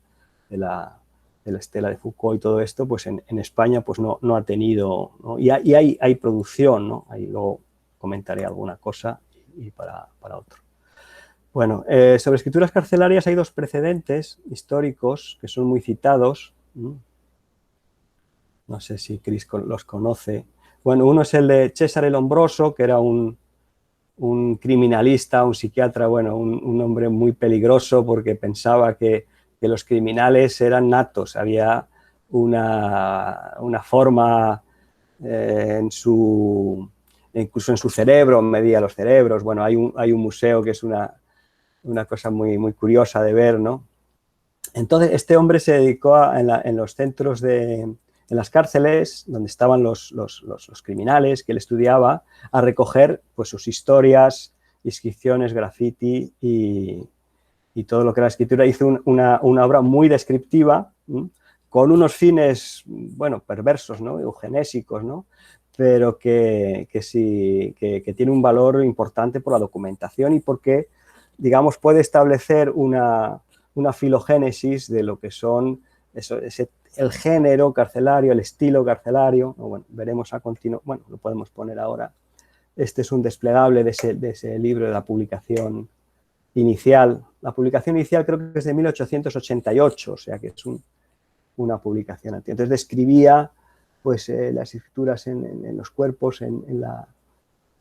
de la estela de Foucault y todo esto, pues en España pues no ha tenido, ¿no? Y hay producción, ¿no? Ahí luego comentaré alguna cosa y para otro. Bueno, sobre escrituras carcelarias hay dos precedentes históricos que son muy citados. No sé si Cris los conoce. Bueno, uno es el de Cesare Lombroso, que era un criminalista, un psiquiatra, bueno, un hombre muy peligroso porque pensaba que los criminales eran natos. Había una forma incluso en su cerebro, medía los cerebros. Bueno, hay un museo que es una cosa muy, muy curiosa de ver, ¿no? Entonces, este hombre se dedicó en los centros en las cárceles, donde estaban los criminales que él estudiaba, a recoger pues, sus historias, inscripciones, graffiti y todo lo que era escritura. Hizo una obra muy descriptiva, con unos fines, bueno, perversos, ¿no? Eugenésicos, ¿no? Pero que tiene un valor importante por la documentación y porque, digamos, puede establecer una filogénesis de lo que son el género carcelario, el estilo carcelario. Bueno, veremos a continuación, bueno, lo podemos poner ahora. Este es un desplegable de ese libro de la publicación inicial. La publicación inicial creo que es de 1888, o sea que es una publicación antigua. Entonces describía pues, las escrituras en los cuerpos, en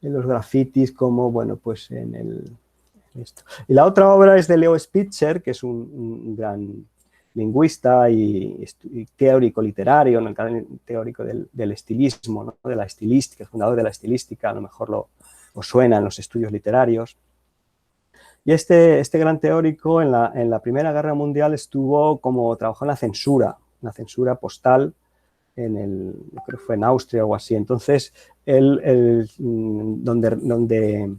los grafitis, como, bueno, pues en esto. Y la otra obra es de Leo Spitzer, que es un gran lingüista y teórico literario, ¿no? Teórico del estilismo, ¿no? De la estilística, el fundador de la estilística, a lo mejor os suena en los estudios literarios. Y este gran teórico en la Primera Guerra Mundial trabajó en la censura postal, creo que fue en Austria o así. Entonces, donde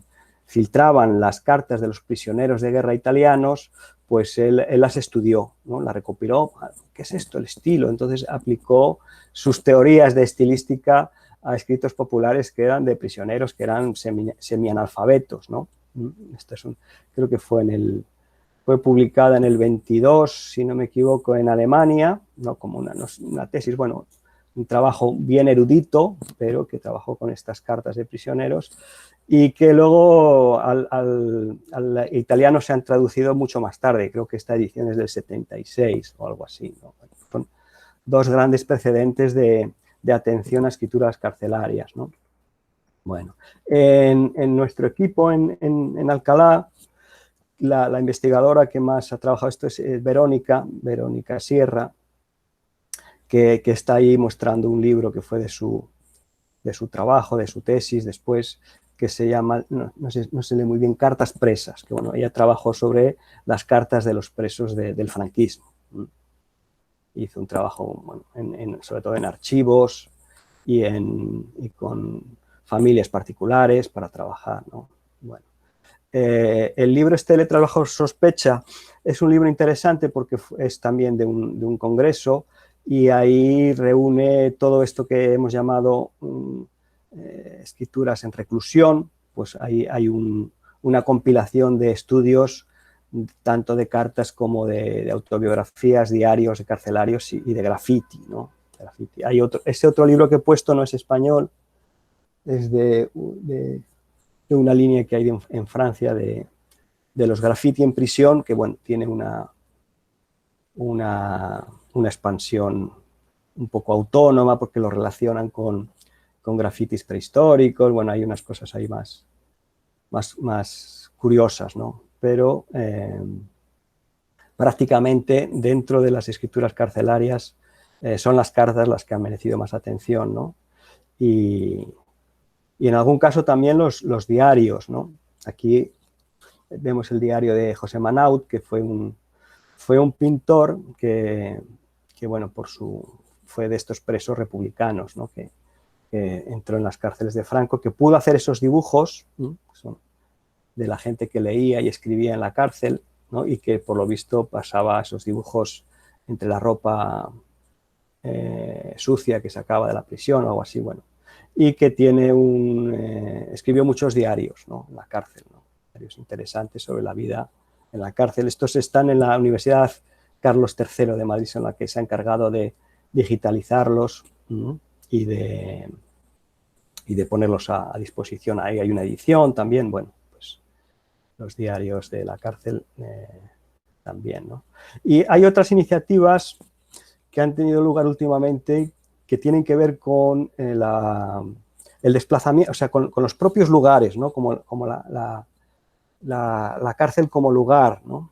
filtraban las cartas de los prisioneros de guerra italianos, pues él las estudió, ¿no? Las recopiló. ¿Qué es esto? El estilo. Entonces aplicó sus teorías de estilística a escritos populares que eran de prisioneros que eran semianalfabetos, ¿no? Esto creo que fue publicada en el 22, si no me equivoco, en Alemania, ¿no? Como una tesis, bueno, un trabajo bien erudito, pero que trabajó con estas cartas de prisioneros y que luego al italiano se han traducido mucho más tarde. Creo que esta edición es del 76 o algo así, ¿no? Son dos grandes precedentes de atención a escrituras carcelarias, ¿no? Bueno, en nuestro equipo en Alcalá, la investigadora que más ha trabajado esto es Verónica Sierra, que está ahí mostrando un libro que fue de su trabajo, de su tesis después, que se llama, no se lee muy bien, Cartas presas, que bueno, ella trabajó sobre las cartas de los presos del franquismo. Hizo un trabajo, bueno, sobre todo en archivos y con familias particulares para trabajar, ¿no? Bueno, el libro Letras bajo sospecha es un libro interesante porque es también de un congreso, y ahí reúne todo esto que hemos llamado escrituras en reclusión. Pues ahí hay una compilación de estudios, tanto de cartas como de autobiografías, diarios de carcelarios y de graffiti, ¿no? Hay ese otro libro que he puesto no es español, es de una línea que hay en Francia de los graffiti en prisión, que bueno, tiene una expansión un poco autónoma porque lo relacionan con grafitis prehistóricos. Bueno, hay unas cosas ahí más curiosas, ¿no? Pero prácticamente dentro de las escrituras carcelarias son las cartas las que han merecido más atención, ¿no? Y en algún caso también los diarios, ¿no? Aquí vemos el diario de José Manaut, que fue un pintor que bueno, fue de estos presos republicanos, ¿no? que entró en las cárceles de Franco, que pudo hacer esos dibujos, ¿no? Son de la gente que leía y escribía en la cárcel, ¿no? Y que por lo visto pasaba esos dibujos entre la ropa sucia que sacaba de la prisión o algo así, bueno, y que escribió muchos diarios, ¿no? En la cárcel, ¿no? Diarios interesantes sobre la vida en la cárcel. Estos están en la Universidad Carlos III de Madrid, en la que se ha encargado de digitalizarlos, ¿no? y de ponerlos a disposición. Ahí hay una edición también, bueno, pues los diarios de la cárcel también, ¿no? Y hay otras iniciativas que han tenido lugar últimamente que tienen que ver con el desplazamiento, o sea, con los propios lugares, ¿no? Como la cárcel como lugar, ¿no?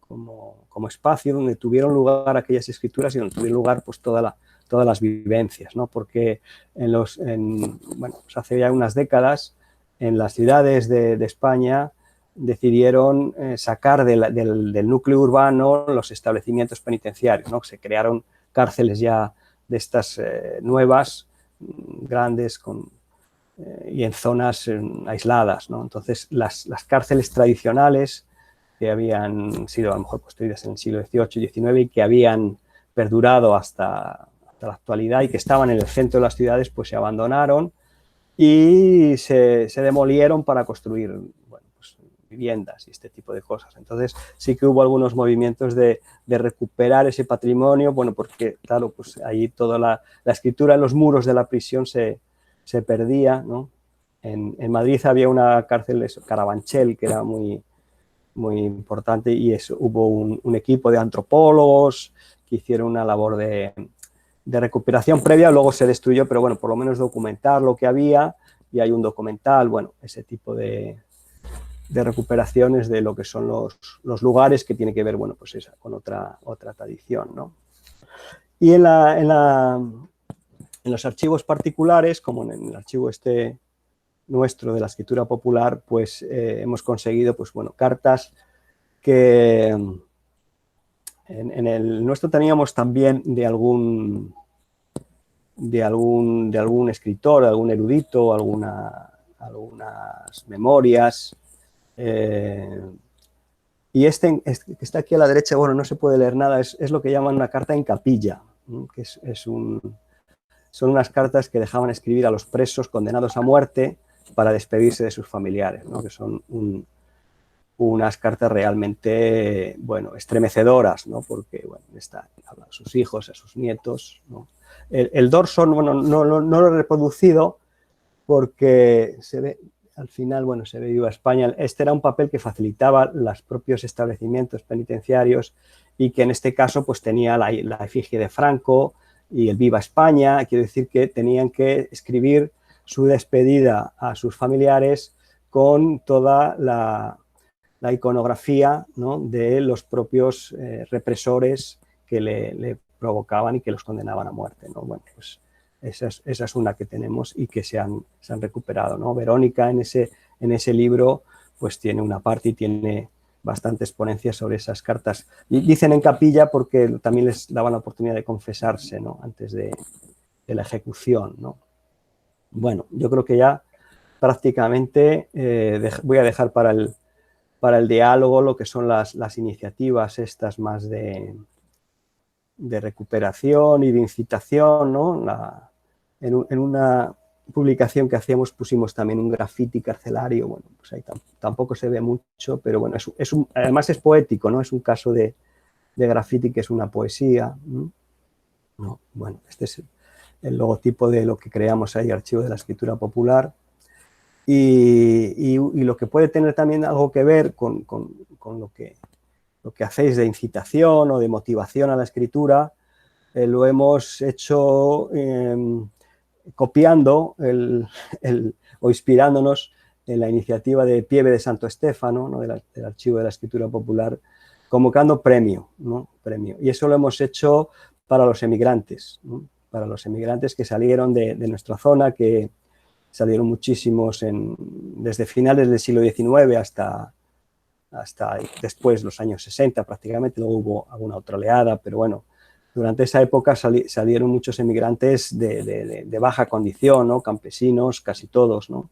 Como espacio donde tuvieron lugar aquellas escrituras y donde tuvieron lugar pues todas las vivencias, ¿no? Porque bueno, pues hace ya unas décadas en las ciudades de España decidieron sacar del núcleo urbano los establecimientos penitenciarios, ¿no? Se crearon cárceles ya de estas nuevas, grandes, y en zonas aisladas, ¿no? Entonces las cárceles tradicionales que habían sido a lo mejor construidas en el siglo XVIII y XIX y que habían perdurado hasta la actualidad y que estaban en el centro de las ciudades, pues se abandonaron y se demolieron para construir, bueno, pues, viviendas y este tipo de cosas. Entonces sí que hubo algunos movimientos de recuperar ese patrimonio, bueno, porque claro, pues ahí toda la escritura en los muros de la prisión se perdía, ¿no? En Madrid había una cárcel, Carabanchel, que era muy importante, y hubo un equipo de antropólogos que hicieron una labor de recuperación previa, luego se destruyó, pero bueno, por lo menos documentar lo que había, y hay un documental, bueno, ese tipo de recuperaciones de lo que son los lugares, que tiene que ver, bueno, pues con otra tradición, ¿no? Y en los archivos particulares, como en el archivo nuestro de la escritura popular, pues hemos conseguido, pues bueno, cartas que en el nuestro teníamos también de algún escritor, algún erudito, algunas memorias. Y que está aquí a la derecha, bueno, no se puede leer nada, es lo que llaman una carta en capilla, ¿no? Que son unas cartas que dejaban escribir a los presos condenados a muerte para despedirse de sus familiares, ¿no? Que son unas cartas realmente, bueno, estremecedoras, ¿no? Porque, bueno, habla a sus hijos, a sus nietos, ¿no? El dorso, bueno, no lo he reproducido porque se ve, al final, bueno, se ve Viva España. Este era un papel que facilitaba los propios establecimientos penitenciarios y que en este caso pues tenía la efigie de Franco y el Viva España. Quiero decir que tenían que escribir su despedida a sus familiares con toda la iconografía, ¿no?, de los propios represores que le provocaban y que los condenaban a muerte, ¿no? Bueno, pues esa es una que tenemos y que se han recuperado, ¿no? Verónica en ese libro pues tiene una parte y tiene bastantes ponencias sobre esas cartas. Y dicen en capilla porque también les daban la oportunidad de confesarse, ¿no?, antes de la ejecución, ¿no? Bueno, yo creo que ya prácticamente voy a dejar para el diálogo lo que son las iniciativas estas más de recuperación y de incitación, ¿no? En una publicación que hacíamos pusimos también un graffiti carcelario, bueno, pues ahí tampoco se ve mucho, pero bueno, además es poético, ¿no? Es un caso de graffiti que es una poesía, ¿no? No, bueno, este es el logotipo de lo que creamos ahí, Archivo de la Escritura Popular, y lo que puede tener también algo que ver con lo que hacéis de incitación o de motivación a la escritura, lo hemos hecho copiando o inspirándonos en la iniciativa de Pieve de Santo Estéfano, ¿no?, del Archivo de la Escritura Popular, convocando premio, ¿no? Premio. Y eso lo hemos hecho para los emigrantes, ¿no?, para los emigrantes que salieron de nuestra zona, que salieron muchísimos desde finales del siglo XIX hasta después, los años 60 prácticamente, luego hubo alguna otra oleada, pero bueno, durante esa época salieron muchos emigrantes de baja condición, ¿no?, campesinos, casi todos, ¿no?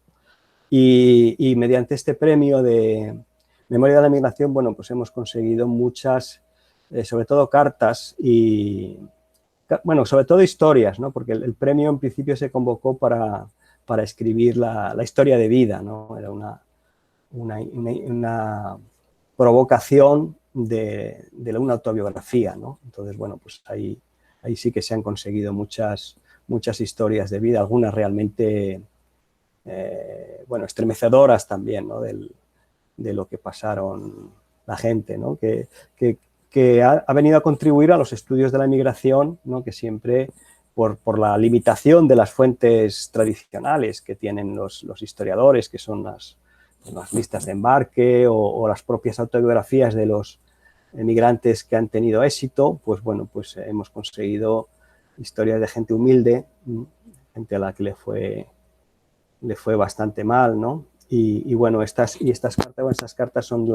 Y mediante este premio de Memoria de la Migración, bueno, pues hemos conseguido muchas, sobre todo cartas y, bueno, sobre todo historias, ¿no?, porque el premio en principio se convocó para escribir la historia de vida, ¿no? Era una provocación de una autobiografía, ¿no? Entonces, bueno, pues ahí sí que se han conseguido muchas historias de vida, algunas realmente, bueno, estremecedoras también, ¿no?, de lo que pasaron la gente, ¿no?, que ha venido a contribuir a los estudios de la inmigración, ¿no?, que siempre, por la limitación de las fuentes tradicionales que tienen los historiadores, que son las listas de embarque o las propias autobiografías de los emigrantes que han tenido éxito, pues bueno, pues hemos conseguido historias de gente humilde, gente a la que le fue bastante mal, ¿no? Y bueno, estas cartas son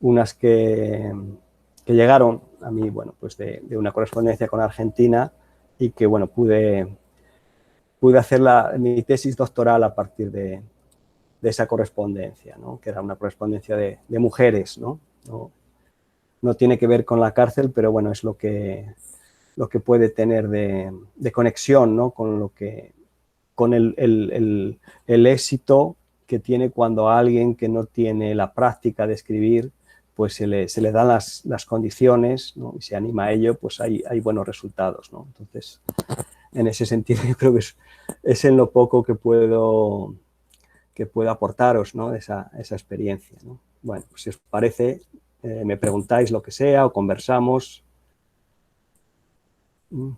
unas que llegaron a mí, bueno, pues de una correspondencia con Argentina, y que, bueno, pude hacer mi tesis doctoral a partir de esa correspondencia, ¿no?, que era una correspondencia de mujeres, ¿no? No tiene que ver con la cárcel, pero bueno, es lo que puede tener de conexión, ¿no?, con el éxito que tiene cuando a alguien que no tiene la práctica de escribir, pues se le dan las condiciones, ¿no?, y se anima a ello, pues hay buenos resultados, ¿no? Entonces, en ese sentido, yo creo que es en lo poco que puedo aportaros, ¿no?, esa experiencia, ¿no? Bueno, pues si os parece, me preguntáis lo que sea o conversamos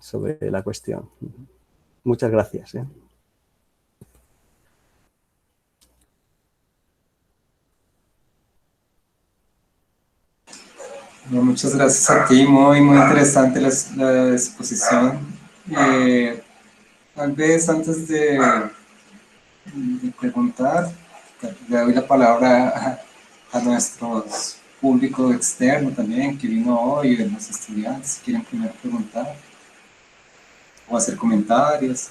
sobre la cuestión. Muchas gracias, ¿eh? Bueno, muchas gracias a ti, muy interesante la exposición. Tal vez antes de preguntar, le doy la palabra a nuestro público externo también, que vino hoy, de los estudiantes, si quieren primero preguntar o hacer comentarios.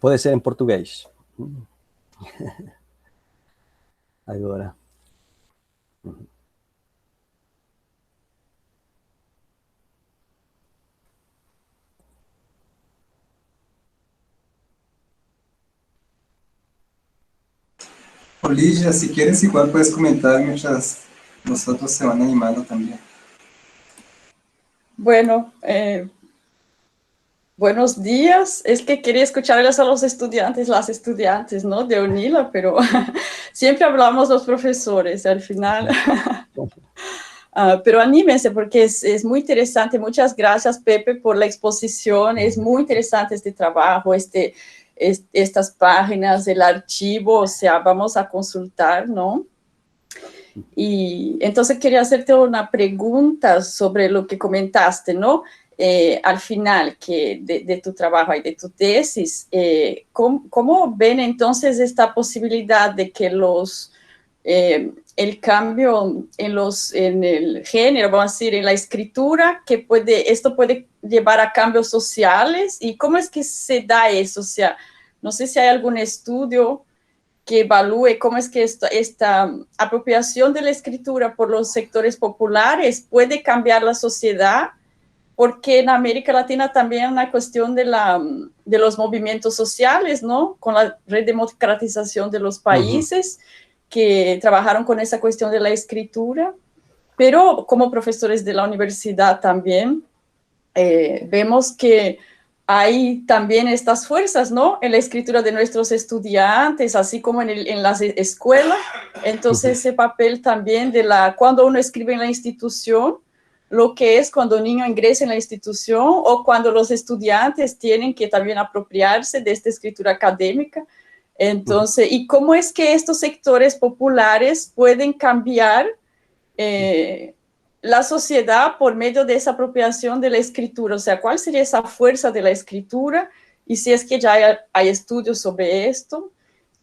Puede ser en portugués. Agora. Olivia, si quieres igual puedes comentar mientras los otros se van animando también. Bueno, buenos días. Es que quería escucharles a los estudiantes, las estudiantes, ¿no?, de UNILA, pero siempre hablamos los profesores al final. Pero anímense porque es muy interesante. Muchas gracias, Pepe, por la exposición. Es muy interesante este trabajo, estas páginas, el archivo, o sea, vamos a consultar, ¿no? Y entonces quería hacerte una pregunta sobre lo que comentaste, ¿no? Al final de tu trabajo y de tu tesis, ¿cómo ven entonces esta posibilidad de que el cambio en el género, vamos a decir, en la escritura, esto puede llevar a cambios sociales? ¿Y cómo es que se da eso? O sea, no sé si hay algún estudio que evalúe cómo es que esta apropiación de la escritura por los sectores populares puede cambiar la sociedad, porque en América Latina también hay una cuestión de los movimientos sociales, ¿no? Con la redemocratización de los países que trabajaron con esa cuestión de la escritura, pero como profesores de la universidad también vemos que hay también estas fuerzas, ¿no? En la escritura de nuestros estudiantes, así como en las escuelas. Entonces, ese papel también cuando uno escribe en la institución, lo que es cuando un niño ingresa en la institución o cuando los estudiantes tienen que también apropiarse de esta escritura académica. Entonces, ¿y cómo es que estos sectores populares pueden cambiar la sociedad por medio de esa apropiación de la escritura? O sea, ¿cuál sería esa fuerza de la escritura? Y si es que ya hay estudios sobre esto,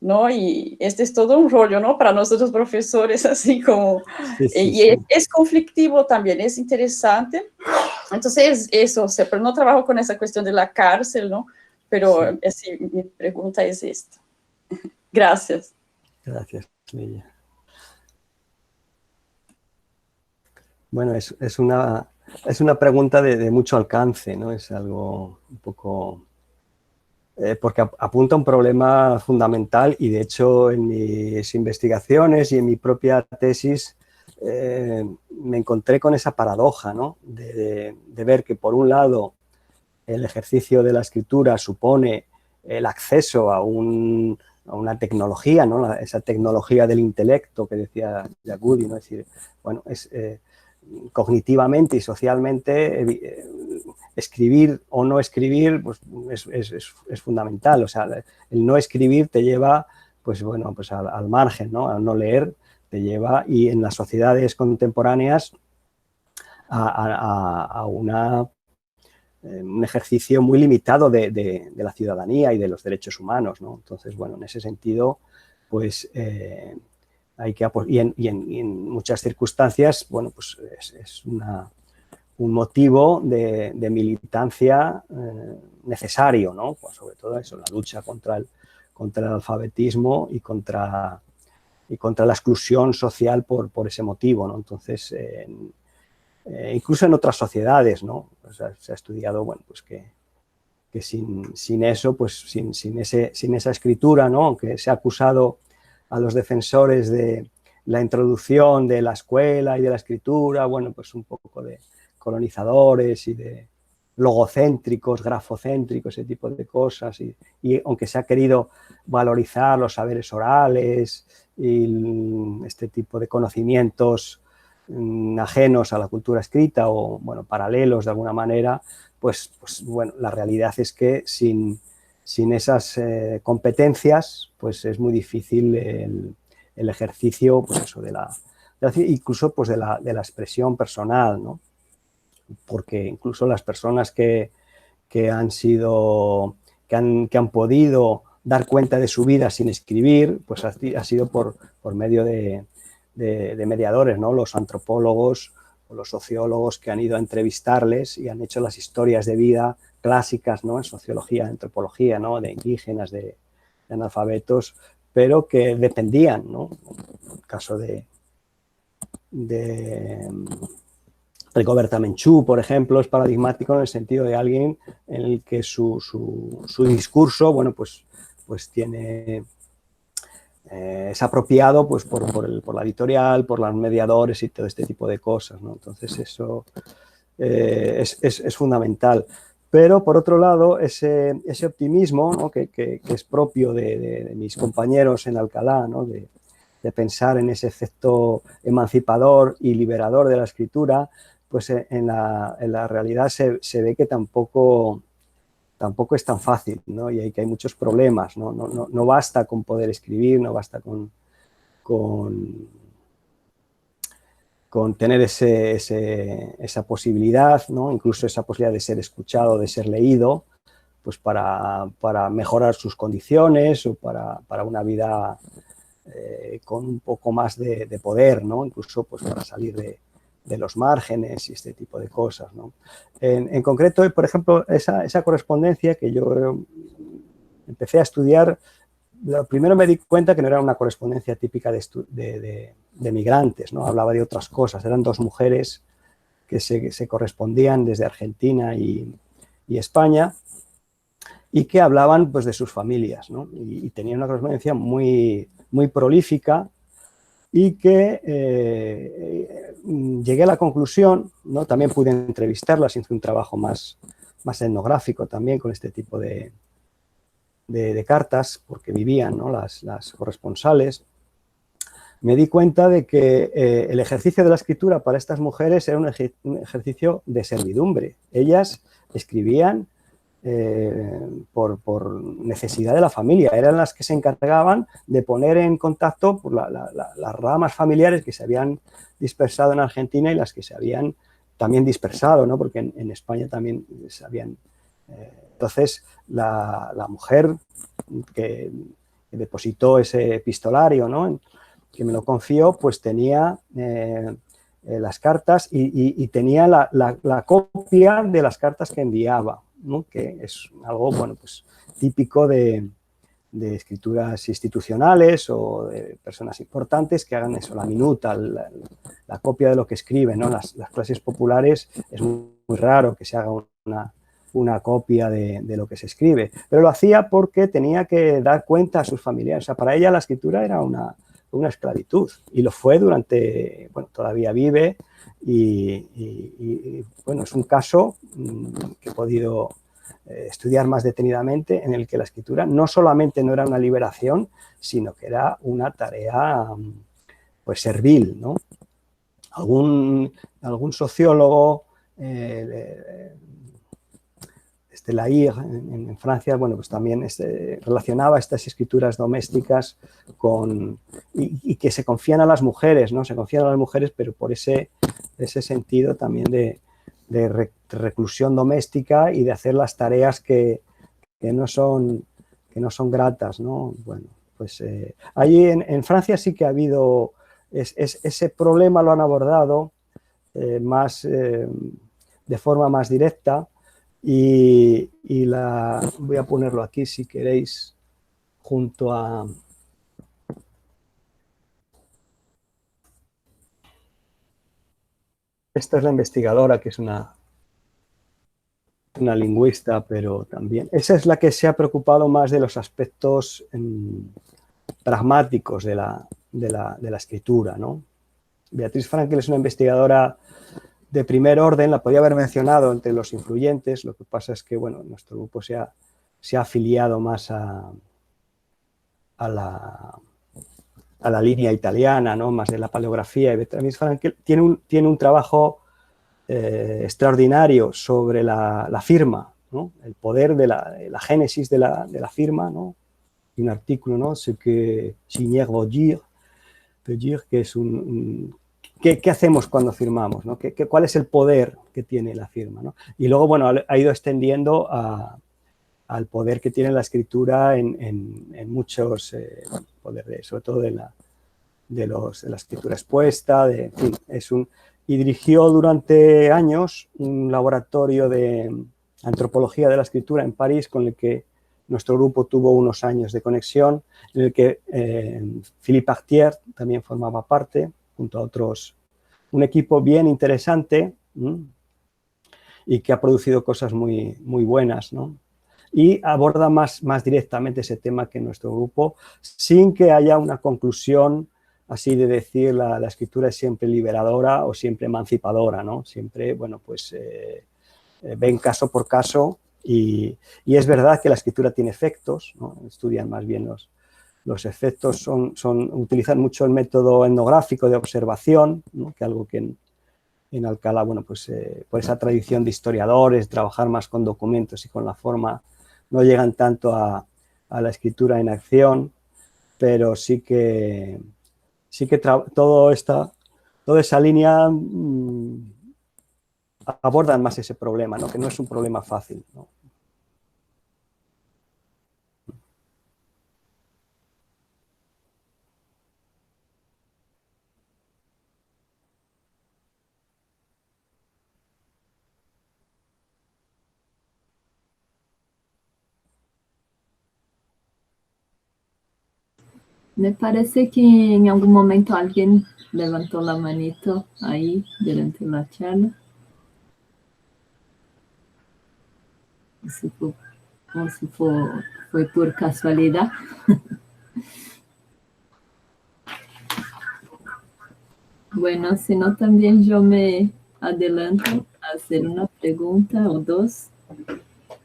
¿no? Y este es todo un rollo, ¿no? Para nosotros profesores, así como... y es conflictivo también, es interesante. Entonces, eso, o sea, pero no trabajo con esa cuestión de la cárcel, ¿no? Pero así, mi pregunta es esta. Gracias. Gracias, Lidia. Bueno, es una pregunta de mucho alcance, ¿no? Es algo un poco... porque apunta a un problema fundamental y, de hecho, en mis investigaciones y en mi propia tesis me encontré con esa paradoja, ¿no? De ver que, por un lado, el ejercicio de la escritura supone el acceso a una tecnología, ¿no? Esa tecnología del intelecto que decía Yagudi, ¿no? Es decir, bueno, cognitivamente y socialmente escribir o no escribir pues, es fundamental. O sea, el no escribir te lleva pues, bueno, pues al margen, ¿no? Al no leer te lleva, y en las sociedades contemporáneas, a un ejercicio muy limitado de la ciudadanía y de los derechos humanos, ¿no? Entonces, bueno, en ese sentido, pues hay que y en muchas circunstancias, bueno, pues es un motivo de militancia necesario, ¿no? Pues sobre todo eso, la lucha contra el alfabetismo y contra la exclusión social por ese motivo, ¿no? Entonces, incluso en otras sociedades, ¿no? O sea, se ha estudiado, bueno, pues que sin eso, pues sin esa escritura, ¿no? Aunque se ha acusado a los defensores de la introducción de la escuela y de la escritura, bueno, pues un poco de colonizadores y de logocéntricos, grafocéntricos, ese tipo de cosas, y aunque se ha querido valorizar los saberes orales y este tipo de conocimientos ajenos a la cultura escrita o, bueno, paralelos de alguna manera, pues bueno, la realidad es que sin esas competencias, pues es muy difícil el ejercicio, pues eso, incluso pues de la expresión personal, ¿no? Porque incluso las personas que han podido dar cuenta de su vida sin escribir, pues ha sido por medio de mediadores, ¿no? Los antropólogos o los sociólogos que han ido a entrevistarles y han hecho las historias de vida clásicas, ¿no? En sociología, en antropología, ¿no? De indígenas, de analfabetos, pero que dependían, ¿no? En el caso de Rigoberta Menchú, por ejemplo, es paradigmático en el sentido de alguien en el que su discurso, bueno, pues tiene... es apropiado pues, por la editorial, por los mediadores y todo este tipo de cosas, ¿no? Entonces eso es fundamental. Pero, por otro lado, ese optimismo, ¿no? que es propio de mis compañeros en Alcalá, ¿no? de pensar en ese efecto emancipador y liberador de la escritura, pues en la realidad se ve que tampoco es tan fácil, ¿no? Y que hay muchos problemas, ¿no? No basta con poder escribir, no basta con tener esa posibilidad, ¿no? Incluso esa posibilidad de ser escuchado, de ser leído, pues para mejorar sus condiciones o para una vida con un poco más de poder, ¿no? Incluso pues para salir de los márgenes y este tipo de cosas, ¿no? En concreto, por ejemplo, esa correspondencia que yo empecé a estudiar, primero me di cuenta que no era una correspondencia típica de migrantes, ¿no? Hablaba de otras cosas, eran dos mujeres que se correspondían desde Argentina y España y que hablaban pues de sus familias, ¿no? Y tenían una correspondencia muy, muy prolífica y que llegué a la conclusión, ¿no? También pude entrevistarlas, hice un trabajo más etnográfico también con este tipo de cartas, porque vivían, ¿no? las corresponsales. Me di cuenta de que el ejercicio de la escritura para estas mujeres era un ejercicio de servidumbre. Ellas escribían por necesidad de la familia, eran las que se encargaban de poner en contacto pues, las ramas familiares que se habían dispersado en Argentina y las que se habían también dispersado, ¿no? Porque en España también se habían... entonces, la mujer que depositó ese epistolario, ¿no? Que me lo confió, pues tenía las cartas y tenía la copia de las cartas que enviaba, ¿no? Que es algo, bueno, pues típico de escrituras institucionales o de personas importantes que hagan eso, la minuta, la copia de lo que escriben, ¿no? Las clases populares es muy raro que se haga una copia de lo que se escribe, pero lo hacía porque tenía que dar cuenta a sus familiares. O sea, para ella la escritura era una esclavitud y lo fue durante, bueno, todavía vive y bueno, es un caso que he podido estudiar más detenidamente en el que la escritura no solamente no era una liberación, sino que era una tarea pues servil, ¿no? Algún sociólogo Laïr en Francia, bueno, pues también relacionaba estas escrituras domésticas y que se confían a las mujeres, ¿no? Se confían a las mujeres, pero por ese sentido también de reclusión doméstica y de hacer las tareas que no son gratas, ¿no? Bueno, pues allí en Francia sí que ha habido ese problema, lo han abordado de forma más directa. Y voy a ponerlo aquí si queréis junto a... Esta es la investigadora, que es una lingüista, pero también... Esa es la que se ha preocupado más de los aspectos pragmáticos de la escritura, ¿no? Beatriz Frankel es una investigadora de primer orden, la podía haber mencionado entre los influyentes, lo que pasa es que, bueno, nuestro grupo se ha afiliado más a la línea italiana, ¿no? Más de la paleografía, y Beatriz Frankel tiene un trabajo extraordinario sobre la firma, ¿no? El poder de la génesis de la firma, ¿no? Y un artículo, ¿no? Ce que signer veut dire, que es ¿Qué hacemos cuando firmamos, ¿no? ¿Cuál es el poder que tiene la firma, ¿no? Y luego, bueno, ha ido extendiendo al poder que tiene la escritura en muchos poderes, sobre todo de la escritura expuesta, en fin, y dirigió durante años un laboratorio de antropología de la escritura en París con el que nuestro grupo tuvo unos años de conexión, en el que Philippe Artier también formaba parte, junto a otros, un equipo bien interesante y que ha producido cosas muy, muy buenas, ¿no? Y aborda más directamente ese tema que nuestro grupo, sin que haya una conclusión así de decir la escritura es siempre liberadora o siempre emancipadora, ¿no? Siempre, bueno, pues ven caso por caso y es verdad que la escritura tiene efectos, ¿no? Estudian más bien Los efectos utilizan mucho el método etnográfico de observación, ¿no? Que algo que en Alcalá, bueno, pues por esa tradición de historiadores, trabajar más con documentos y con la forma, no llegan tanto a la escritura en acción, pero sí que toda esa línea abordan más ese problema, ¿no? Que no es un problema fácil, ¿no? Me parece que en algún momento alguien levantó la manito ahí durante la charla. O si fue por casualidad. Bueno, si no, también yo me adelanto a hacer una pregunta o dos.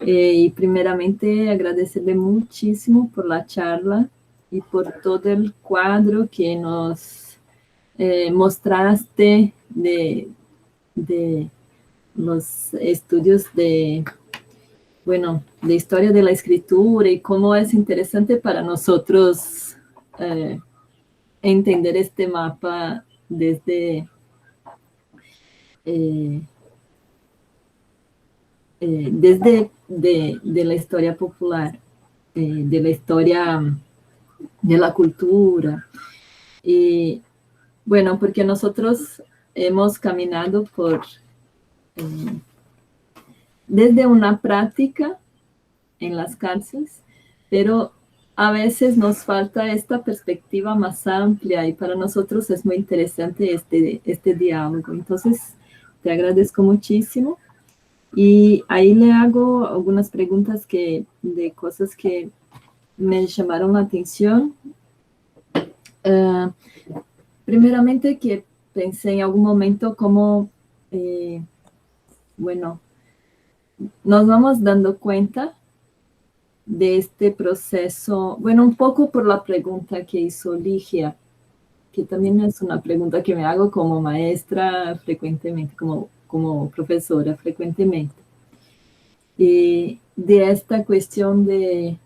Y primeramente agradecerle muchísimo por la charla y por todo el cuadro que nos mostraste de los estudios de historia de la escritura y cómo es interesante para nosotros entender este mapa desde de la historia popular, de la historia de la cultura. Y bueno, porque nosotros hemos caminado desde una práctica en las cárceles, pero a veces nos falta esta perspectiva más amplia y para nosotros es muy interesante este diálogo. Entonces, te agradezco muchísimo y ahí le hago algunas preguntas de cosas que me llamaron la atención. Primeramente, que pensé en algún momento cómo, nos vamos dando cuenta de este proceso, un poco por la pregunta que hizo Ligia, que también es una pregunta que me hago como maestra frecuentemente, como profesora frecuentemente, y de esta cuestión de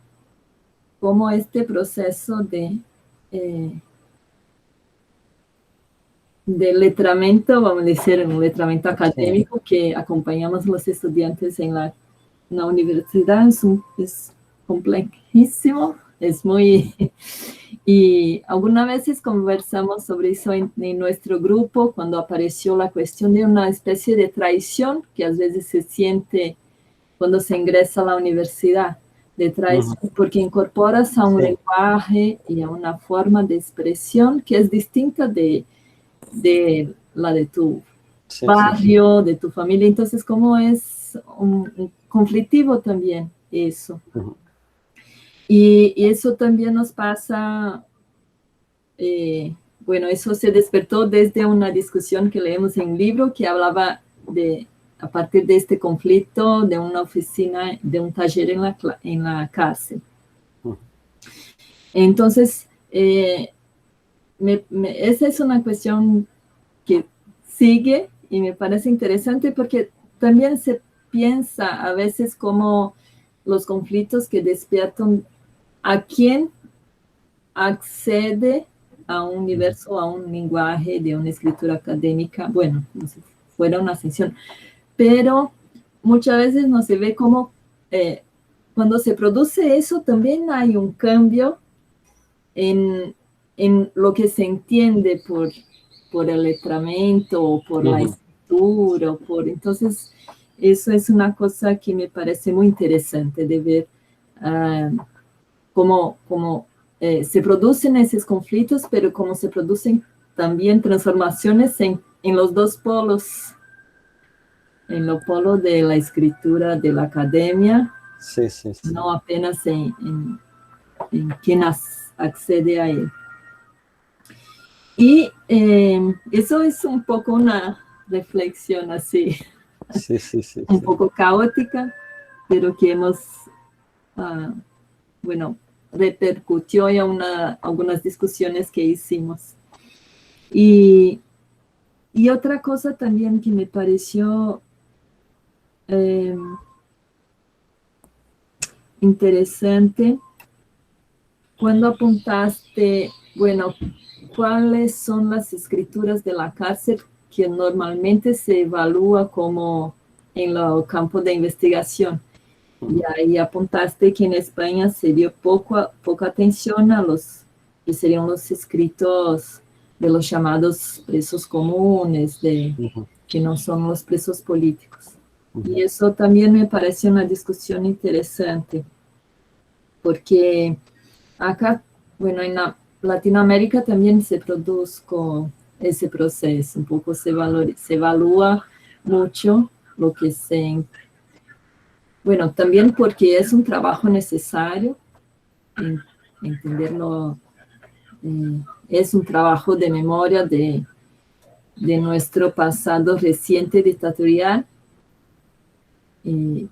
cómo este proceso de letramento, vamos a decir, un letramento académico que acompañamos los estudiantes en la universidad, es complejísimo, es muy... Y algunas veces conversamos sobre eso en nuestro grupo, cuando apareció la cuestión de una especie de traición que a veces se siente cuando se ingresa a la universidad, de traición, porque incorporas a un lenguaje y a una forma de expresión que es distinta de la de tu barrio, de tu familia. Entonces, ¿cómo es un conflictivo también eso? Y eso también nos pasa, eso se despertó desde una discusión que leemos en un libro que hablaba a partir de este conflicto, de una oficina, de un taller en la cárcel. Entonces, esa es una cuestión que sigue y me parece interesante porque también se piensa a veces como los conflictos que despiertan a quién accede a un universo, a un lenguaje de una escritura académica, como si fuera una ascensión, pero muchas veces no se ve como cuando se produce eso también hay un cambio en lo que se entiende por el letramento o por la escritura. Entonces, eso es una cosa que me parece muy interesante de ver cómo se producen esos conflictos, pero cómo se producen también transformaciones en los dos polos, en el polo de la escritura de la academia, no apenas en quien accede a él. Y eso es un poco una reflexión así, poco caótica, pero que hemos, repercutió en algunas discusiones que hicimos. Y otra cosa también que me pareció interesante, cuando apuntaste, bueno, ¿cuáles son las escrituras de la cárcel que normalmente se evalúa como en el campo de investigación? Y ahí apuntaste que en España se dio poca atención a los que serían los escritos de los llamados presos comunes, que no son los presos políticos. Y eso también me parece una discusión interesante, porque acá, bueno, en Latinoamérica también se produce ese proceso, un poco se evalúa mucho lo que bueno, también porque es un trabajo necesario, entenderlo, es un trabajo de memoria de nuestro pasado reciente dictatorial, y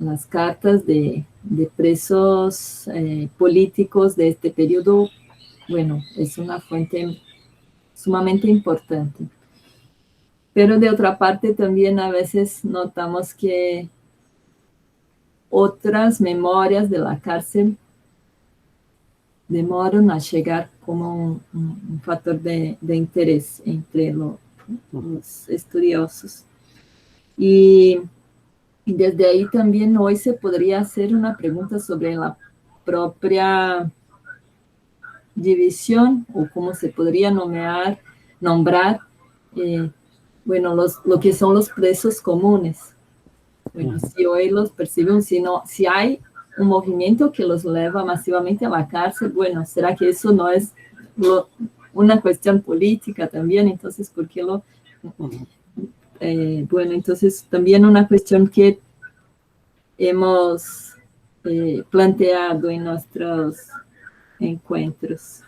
las cartas de presos políticos de este periodo, bueno, es una fuente sumamente importante. Pero de otra parte también a veces notamos que otras memorias de la cárcel demoran a llegar como un factor de interés entre los estudiosos. Y desde ahí también hoy se podría hacer una pregunta sobre la propia división, o cómo se podría nombrar, bueno, lo que son los presos comunes. Bueno, si hoy los perciben, si hay un movimiento que los lleva masivamente a la cárcel, bueno, ¿será que eso no es una cuestión política también? Entonces, ¿por qué bueno, entonces también una cuestión que hemos planteado en nuestros encuentros.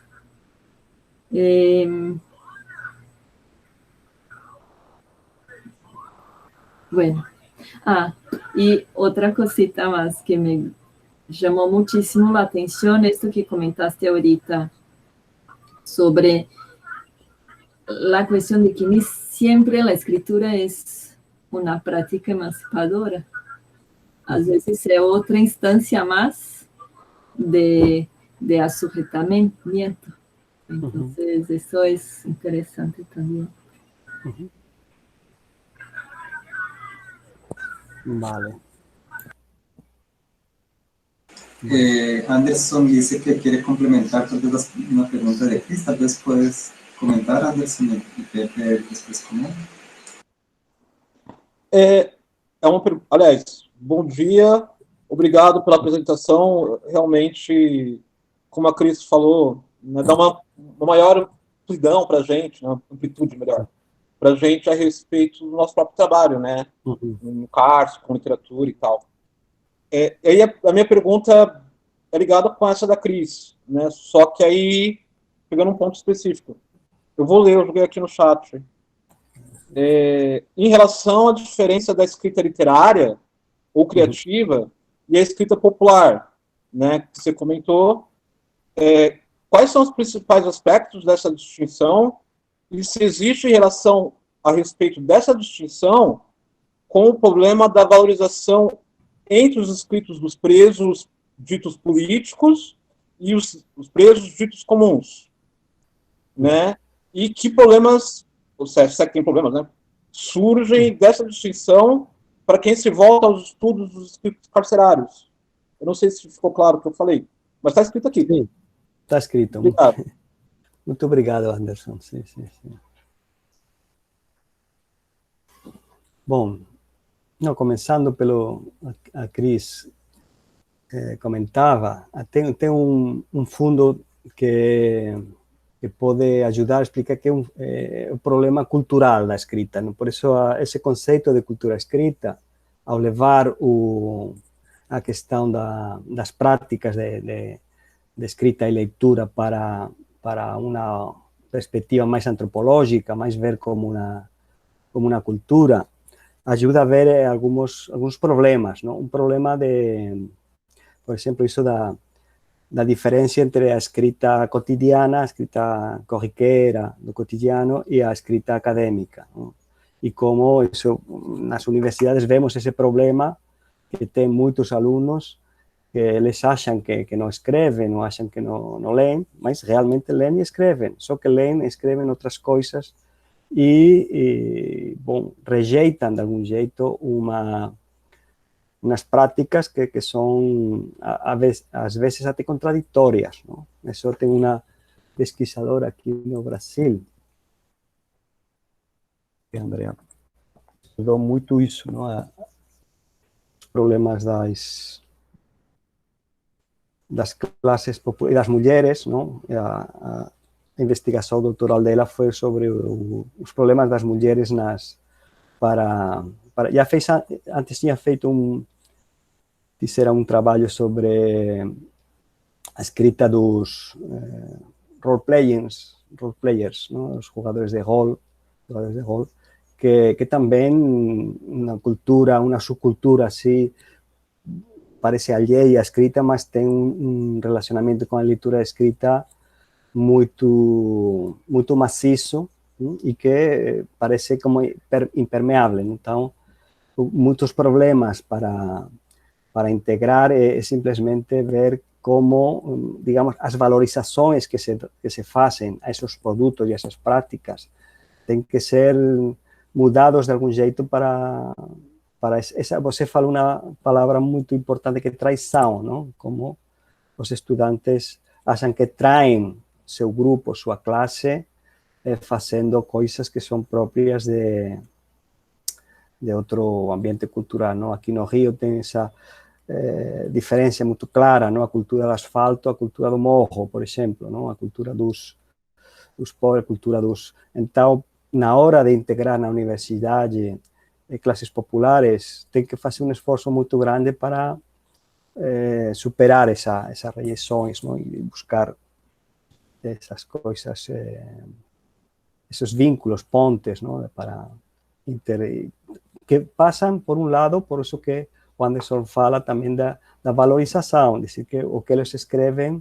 Bueno, y otra cosita más que me llamó muchísimo la atención, esto que comentaste ahorita, sobre la cuestión de que ni siempre la escritura es una práctica emancipadora. A veces es otra instancia más de asujetamiento. Entonces, eso es interesante también. Vale. Anderson dice que quiere complementar tal vez una pregunta de Cris. Tal vez puedes comentar, Anderson, e Pepe después comenta. Aliás, bom dia, obrigado pela apresentação. Realmente, como a Cris falou, né, dá uma maior amplidão para a gente, né, amplitude melhor, para a gente a respeito do nosso próprio trabalho, né, no cárcere, com literatura e tal. E aí a minha pergunta é ligada com essa da Cris, né, só que aí, pegando um ponto específico. Eu joguei aqui no chat. Em relação à diferença da escrita literária ou criativa e a escrita popular, né, que você comentou, quais são os principais aspectos dessa distinção e se existe relação a respeito dessa distinção com o problema da valorização entre os escritos dos presos ditos políticos e os presos ditos comuns, né? E que problemas, ou seja, se é que tem problemas, né, surgem dessa distinção para quem se volta aos estudos dos escritos carcerários. Eu não sei se ficou claro o que eu falei, mas está escrito aqui. Sim, está escrito. Obrigado. Muito obrigado, Anderson. Sim, sim, sim. Bom, não, começando a Cris comentava, tem um fundo que pode ajudar a explicar que é um problema cultural da escrita, não? Por isso, esse conceito de cultura escrita, ao levar a questão das práticas de escrita e leitura para uma perspectiva mais antropológica, mais ver como uma cultura, ajuda a ver alguns problemas, não? Um problema por exemplo, isso da diferença entre a escrita cotidiana, a escrita corriqueira do cotidiano e a escrita acadêmica, não? E como isso, nas universidades vemos esse problema que tem muitos alunos que eles acham que não escrevem, ou acham que não leem, mas realmente leem e escrevem, só que leem e escrevem outras coisas bom, rejeitam de algum jeito umas práticas que são, às vezes, até contraditórias, não? Isso tem uma pesquisadora aqui no Brasil, que Andrea estudou muito isso, não? Os problemas das classes populares, das mulheres, não? A investigação doutoral dela foi sobre os problemas das mulheres já fez, antes tinha feito fizeram um trabalho sobre a escrita dos role-players, não? Os jogadores de rol, que também uma cultura, uma subcultura assim, parece alheia à escrita, mas tem um relacionamento com a leitura escrita muito maciço, e que parece como impermeável. Então, muitos problemas para integrar é simplesmente ver como, digamos, as valorizações que se fazem a esses produtos e a essas práticas têm que ser mudados de algum jeito para você fala uma palavra muito importante que é traição, não? Como os estudantes acham que traem seu grupo, sua classe, fazendo coisas que são próprias de outro ambiente cultural, não? Aqui no Rio tem essa diferença muito clara, não? A cultura do asfalto, a cultura do morro, por exemplo, não? A cultura dos pobres, a cultura dos... Então, na hora de integrar na universidade classes populares, tem que fazer um esforço muito grande para superar essas rejeições, não? E buscar essas coisas, esses vínculos, pontes, não? Que passam, por um lado, por isso que o Anderson fala também da valorização, dizer que o que eles escrevem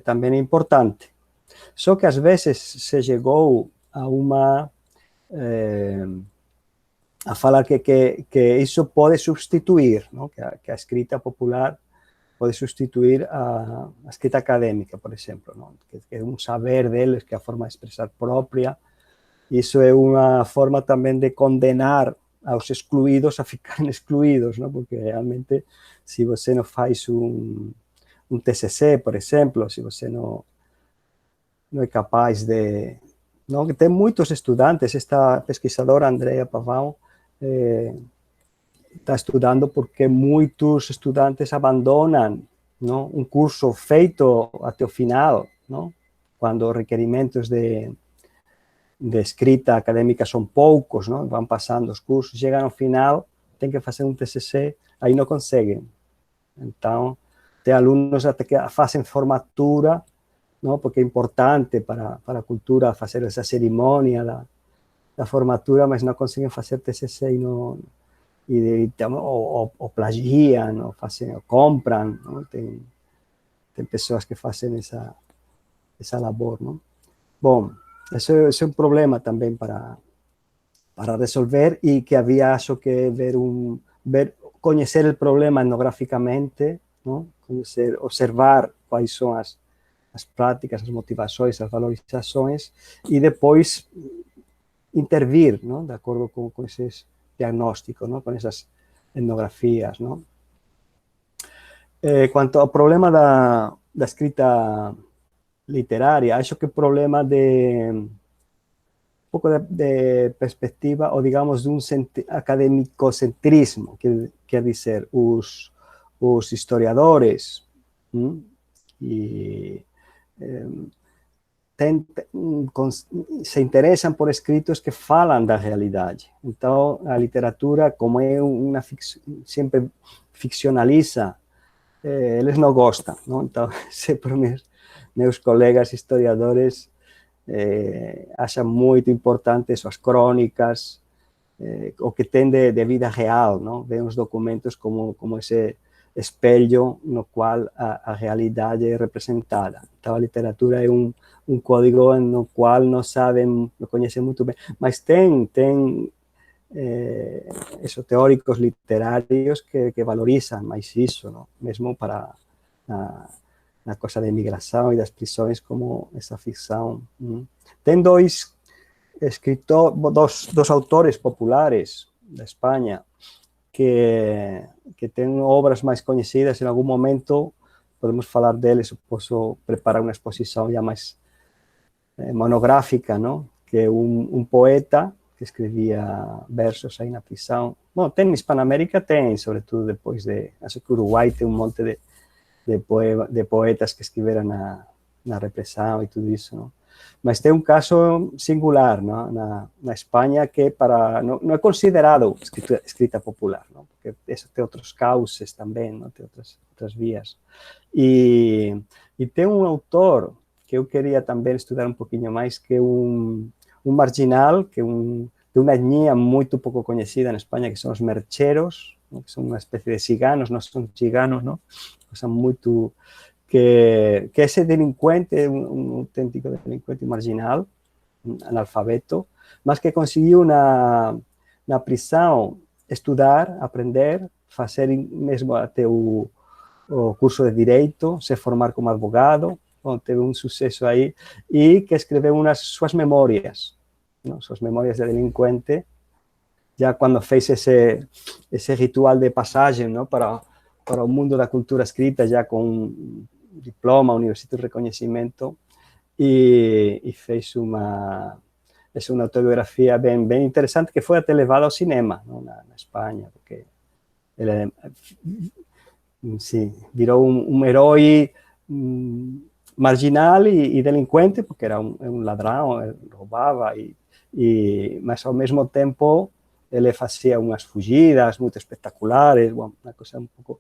também é importante. Só que às vezes se chegou a falar que isso pode substituir, não? Que a escrita popular pode substituir a escrita acadêmica, por exemplo, não? Que é um saber deles, que é a forma de expressar própria. Isso é uma forma também de condenar aos excluídos a ficarem excluídos, não? Porque realmente, se você não faz um TCC, por exemplo, se você não é capaz de... Não? Tem muitos estudantes, esta pesquisadora Andrea Pavão está estudando porque muitos estudantes abandonam, não? Um curso feito até o final, não? Quando os requerimentos de escrita acadêmica são poucos, não? Vão passando os cursos, chegam ao final, tem que fazer um TCC, aí não conseguem. Então, tem alunos até que fazem formatura, não? Porque é importante para a cultura fazer essa cerimônia da formatura, mas não conseguem fazer TCC ou plagiam, ou compram, não? Tem pessoas que fazem essa labor, não? Bom, esse é um problema também para resolver, e que havia, acho que, conhecer o problema etnograficamente, não? Observar quais são as práticas, as motivações, as valorizações, e depois intervir, não? De acordo com esses diagnósticos, não? Com essas etnografias, não? Quanto ao problema da escrita literária, acho que o problema um pouco de perspectiva, ou digamos de um academicocentrismo, quer dizer, os historiadores se interessam por escritos que falam da realidade. Então, a literatura, como é sempre ficcionaliza, eles não gostam, não? Então, sempre meus colegas historiadores acham muito importante as crônicas, o que tem de vida real, não? Vêem os documentos como esse espelho no qual a realidade é representada. Então, a literatura é um código no qual não sabem, não conhecem muito bem, mas tem teóricos literários que valorizam mais isso, não? Mesmo para na coisa da imigração e das prisões, como essa ficção. Tem dois autores populares da Espanha que têm obras mais conhecidas. Em algum momento podemos falar deles, eu posso preparar uma exposição já mais monográfica, não? Que é um poeta que escrevia versos aí na prisão. Bom, tem em Hispanoamérica, tem, sobretudo depois acho que o Uruguai tem um monte de poetas que escreveram na repressão e tudo isso, não? Mas tem um caso singular, não? Na Espanha, que não é considerado escrita popular, não? Porque isso tem outros cauces também, não? Tem outras vias. E tem um autor que eu queria também estudar um pouquinho mais, que é um marginal, que de uma etnia muito pouco conhecida na Espanha, que são os mercheros, não? Que são uma espécie de ciganos, não são ciganos, não? São muito... que ese delincuente, un auténtico delincuente marginal, un analfabeto, mas que conseguiu na prisão estudar, aprender, fazer mesmo até o curso de Direito, se formar como advogado, bom, teve um sucesso aí, e que escreveu suas memórias, não? Suas memórias de delinquente, já quando fez esse ritual de passagem, não? Para o mundo da cultura escrita, já com diploma, universidade de reconhecimento, e fez uma autobiografia bem interessante, que foi até levada ao cinema, não? Na Espanha, porque ele virou um herói marginal e delinquente, porque era um ladrão, ele roubava, mas ao mesmo tempo ele fazia umas fugidas muito espetaculares, bom, uma coisa um pouco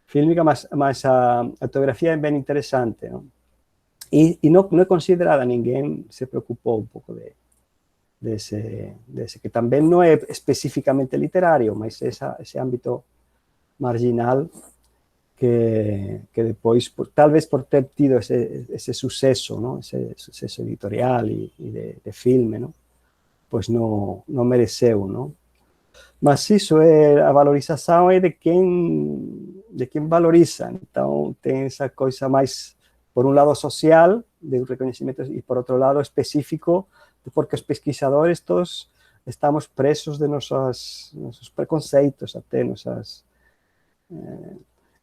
fílmica, mas a autobiografia é bem interessante, não? E não é considerada, ninguém se preocupou um pouco desse, que também não é especificamente literário, mas esse âmbito marginal que depois, talvez por ter tido esse sucesso, não? Esse sucesso editorial e de filme, não? Pois não mereceu, não? Mas isso a valorização é de quem valoriza. Então, tem essa coisa mais, por um lado, social, de reconhecimento, e por outro lado, específico, porque os pesquisadores todos estamos presos de nossos preconceitos, até nossas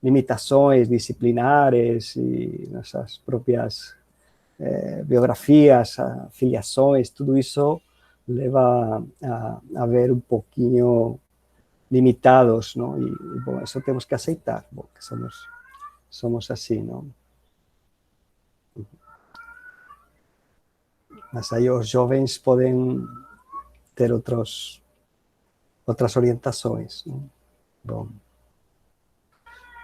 limitações disciplinares e nossas próprias biografias, filiações, tudo isso leva a ver um pouquinho limitados, não? E bom, isso temos que aceitar, bom, que somos assim, não? Mas aí os jovens podem ter outras orientações, não? Bom,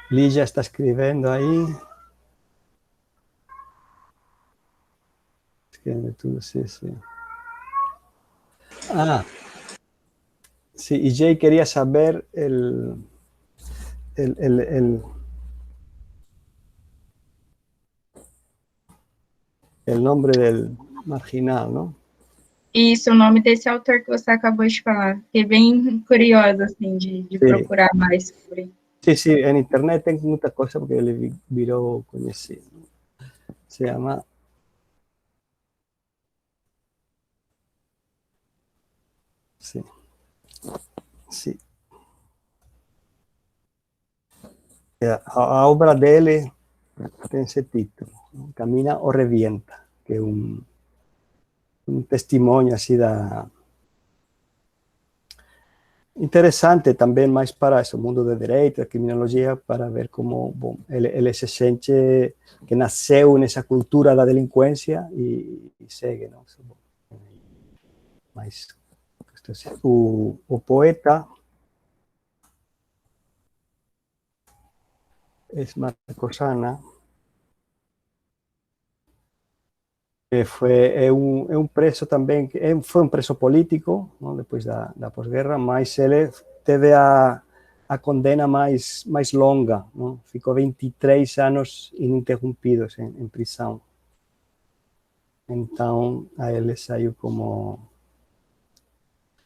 Lígia está escrevendo aí. Escreve tudo, sim. Sí, y Jay quería saber el nombre del marginal, ¿no? Isso, o nome desse autor que você acabou de falar. Fiquei bem curiosa, assim, de procurar mais sobre. Sí, en internet tengo mucha cosa porque le viró conocido. Se llama... Sí. A obra dele tem esse título, ¿no? Camina o revienta, que é um testemunho assim interessante também, mais para o mundo do direito, da criminologia, para ver como bom, ele se sente que nasceu nessa cultura da delinquência e segue, não? Mas o poeta é Marcos Ana, que é um preso também, foi um preso político, não? Depois da pós-guerra, mas ele teve a a condena mais longa, não? Ficou 23 anos ininterrompidos em prisão. Então, a ele saiu como...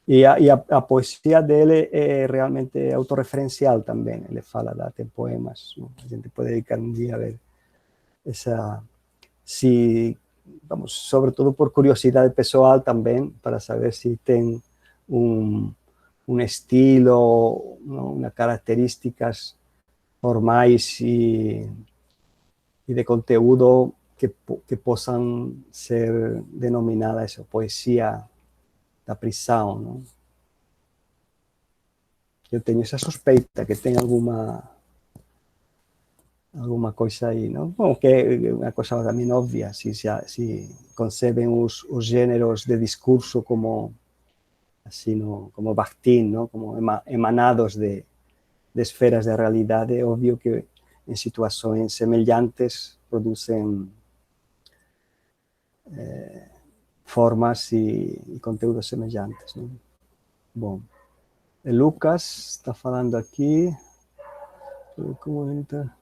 E a poesia dele é realmente autorreferencial também. Ele fala, tem poemas, não? A gente pode dedicar um dia a ver essa... Se, vamos, sobretudo por curiosidade pessoal também, para saber se tem um estilo, não? Umas características formais e de conteúdo que possam ser denominadas poesia da prisão, não? Eu tenho essa suspeita que tem alguma coisa aí, não? Bom, que é uma coisa também óbvia, se concebem os gêneros de discurso como assim, no, como Bakhtin, não? Como emanados de esferas de realidade, é óbvio que em situações semelhantes produzem formas e conteúdos semelhantes, não? Bom, Lucas está falando aqui. Como ele está?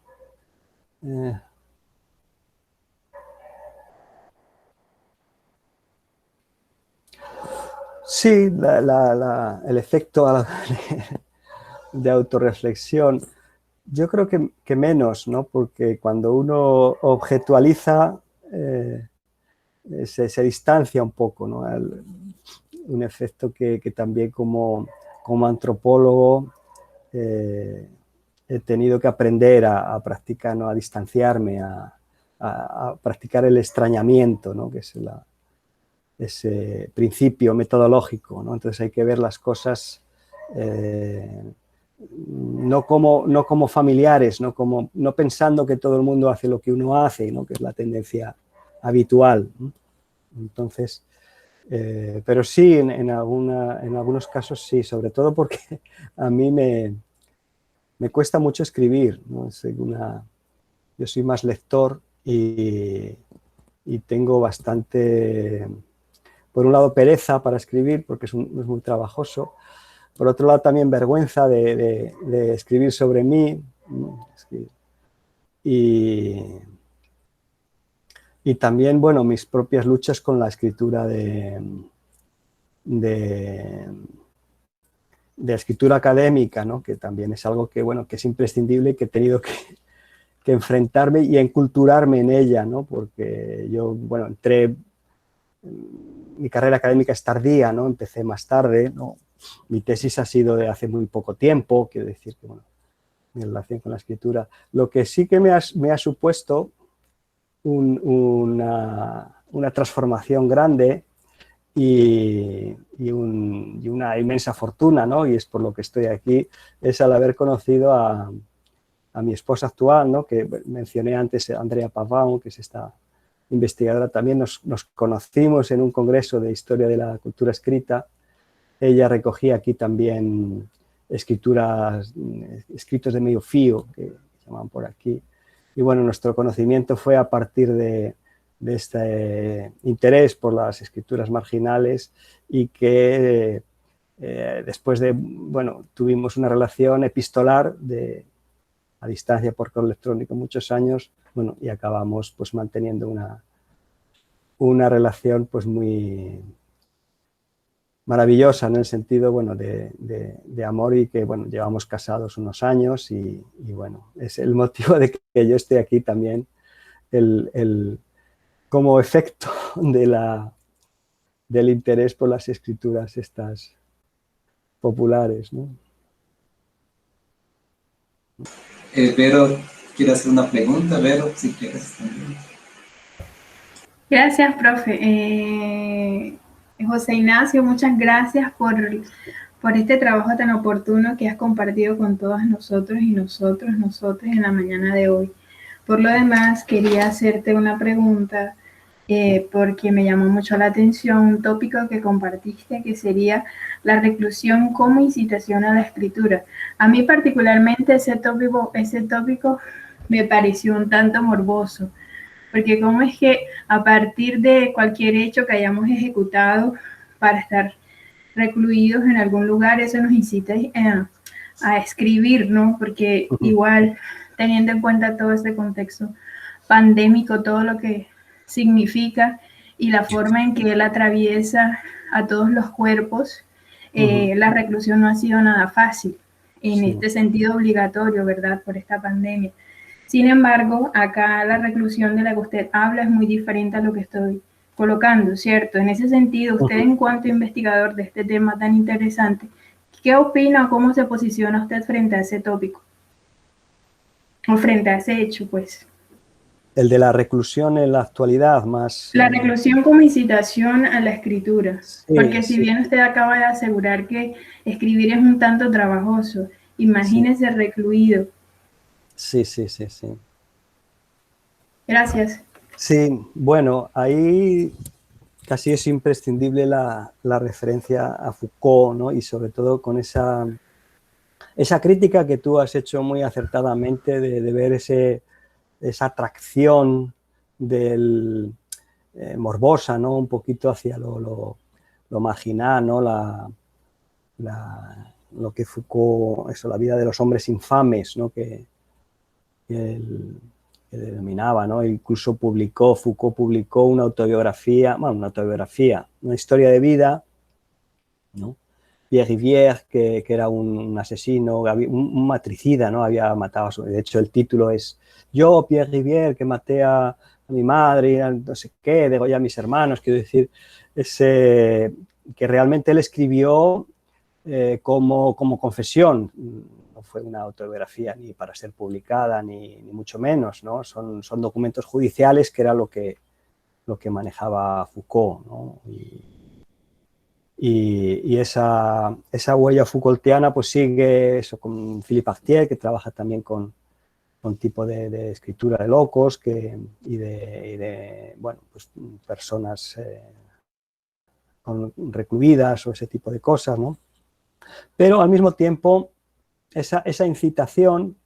Sí, el efecto de autorreflexión, yo creo que menos, ¿no? Porque cuando uno objetualiza, se distancia un poco, ¿no? Un efecto que también como antropólogo he tenido que aprender a practicar, ¿no? A distanciarme, a practicar el extrañamiento, ¿no? Que es ese principio metodológico, ¿no? Entonces hay que ver las cosas no como familiares, no pensando que todo el mundo hace lo que uno hace, ¿no? Que es la tendencia habitual, ¿no? Entonces, pero sí, en algunos casos sí, sobre todo porque a mí me cuesta mucho escribir, ¿no? Yo soy más lector y tengo bastante, por un lado, pereza para escribir, porque es muy trabajoso. Por otro lado, también vergüenza de escribir sobre mí. Y también, bueno, mis propias luchas con la escritura de escritura académica, ¿no? Que también es algo que, bueno, que es imprescindible y que he tenido que enfrentarme y enculturarme en ella, ¿no? Porque yo, bueno, mi carrera académica es tardía, ¿no? Empecé más tarde, ¿no? Mi tesis ha sido de hace muy poco tiempo, quiero decir que, bueno, mi relación con la escritura. Lo que sí que me ha supuesto una transformación grande y una inmensa fortuna, ¿no? Y es por lo que estoy aquí, es al haber conocido a mi esposa actual, ¿no? Que mencioné antes, Andrea Pavão, que es esta investigadora también. Nos conocimos en un congreso de historia de la cultura escrita. Ella recogía aquí también escritos de medio fío, que se llaman por aquí. Y bueno, nuestro conocimiento fue a partir de este interés por las escrituras marginales y que después bueno, tuvimos una relación epistolar a distancia por correo electrónico muchos años, bueno, y acabamos pues manteniendo una relación pues muy maravillosa, en el sentido, bueno, de amor, y que, bueno, llevamos casados unos años y bueno, es el motivo de que yo esté aquí también, como efecto del interés por las escrituras estas populares, ¿no? Vero quiere hacer una pregunta. Vero, si quieres también. Gracias, profe. José Ignacio, muchas gracias por este trabajo tan oportuno que has compartido con todas nosotros y nosotros en la mañana de hoy. Por lo demás, quería hacerte una pregunta porque me llamó mucho la atención un tópico que compartiste, que sería la reclusión como incitación a la escritura. A mí particularmente ese tópico me pareció un tanto morboso, porque cómo es que a partir de cualquier hecho que hayamos ejecutado para estar recluidos en algún lugar, eso nos incita a escribir, ¿no? Porque igual, teniendo en cuenta todo este contexto pandémico, todo lo que significa y la forma en que él atraviesa a todos los cuerpos, la reclusión no ha sido nada fácil en este sentido obligatorio, ¿verdad? Por esta pandemia. Sin embargo, acá la reclusión de la que usted habla es muy diferente a lo que estoy colocando, ¿cierto? En ese sentido, usted en cuanto investigador de este tema tan interesante, ¿qué opina o cómo se posiciona usted frente a ese tópico? O frente a ese hecho, pues. El de la reclusión en la actualidad más... La reclusión como incitación a la escritura. Sí, porque si bien usted acaba de asegurar que escribir es un tanto trabajoso, imagínese recluido. Sí. Gracias. Sí, bueno, ahí casi es imprescindible la referencia a Foucault, ¿no? Y sobre todo con esa crítica que tú has hecho muy acertadamente de ver esa atracción del morbosa, ¿no? Un poquito hacia lo marginal, ¿no? Lo que Foucault, la vida de los hombres infames, ¿no? que denominaba, ¿no? Incluso Foucault publicó una autobiografía, una historia de vida, ¿no? Pierre Rivière, que era un asesino, un matricida, ¿no? Había matado a su... De hecho, el título es Yo, Pierre Rivière, que maté a mi madre, a no sé qué, degollé a mis hermanos. Quiero decir, que realmente él escribió como confesión. No fue una autobiografía ni para ser publicada, ni mucho menos, ¿no? Son documentos judiciales, que era lo que manejaba Foucault, ¿no? Y esa huella Foucaultiana pues sigue eso con Philippe Artier, que trabaja también con tipo de escritura de locos y de bueno, pues personas recluidas o ese tipo de cosas, ¿no? Pero al mismo tiempo esa incitación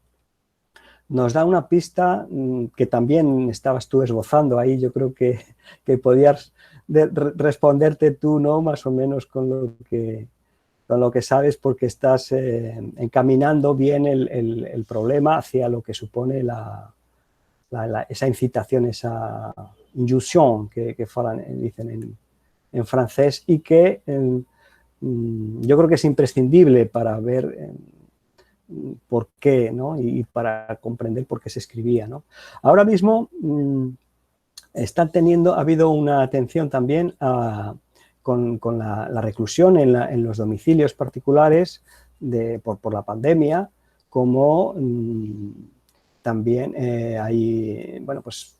nos da una pista que también estabas tú esbozando ahí. Yo creo que podías responderte tú, ¿no? Más o menos con lo que sabes, porque estás encaminando bien el problema hacia lo que supone esa incitación, esa injunction que dicen en francés, y que yo creo que es imprescindible para ver por qué, ¿no? Y para comprender por qué se escribía, ¿no? Ahora mismo ha habido una atención también con la reclusión en los domicilios particulares por la pandemia, como también hay, bueno, pues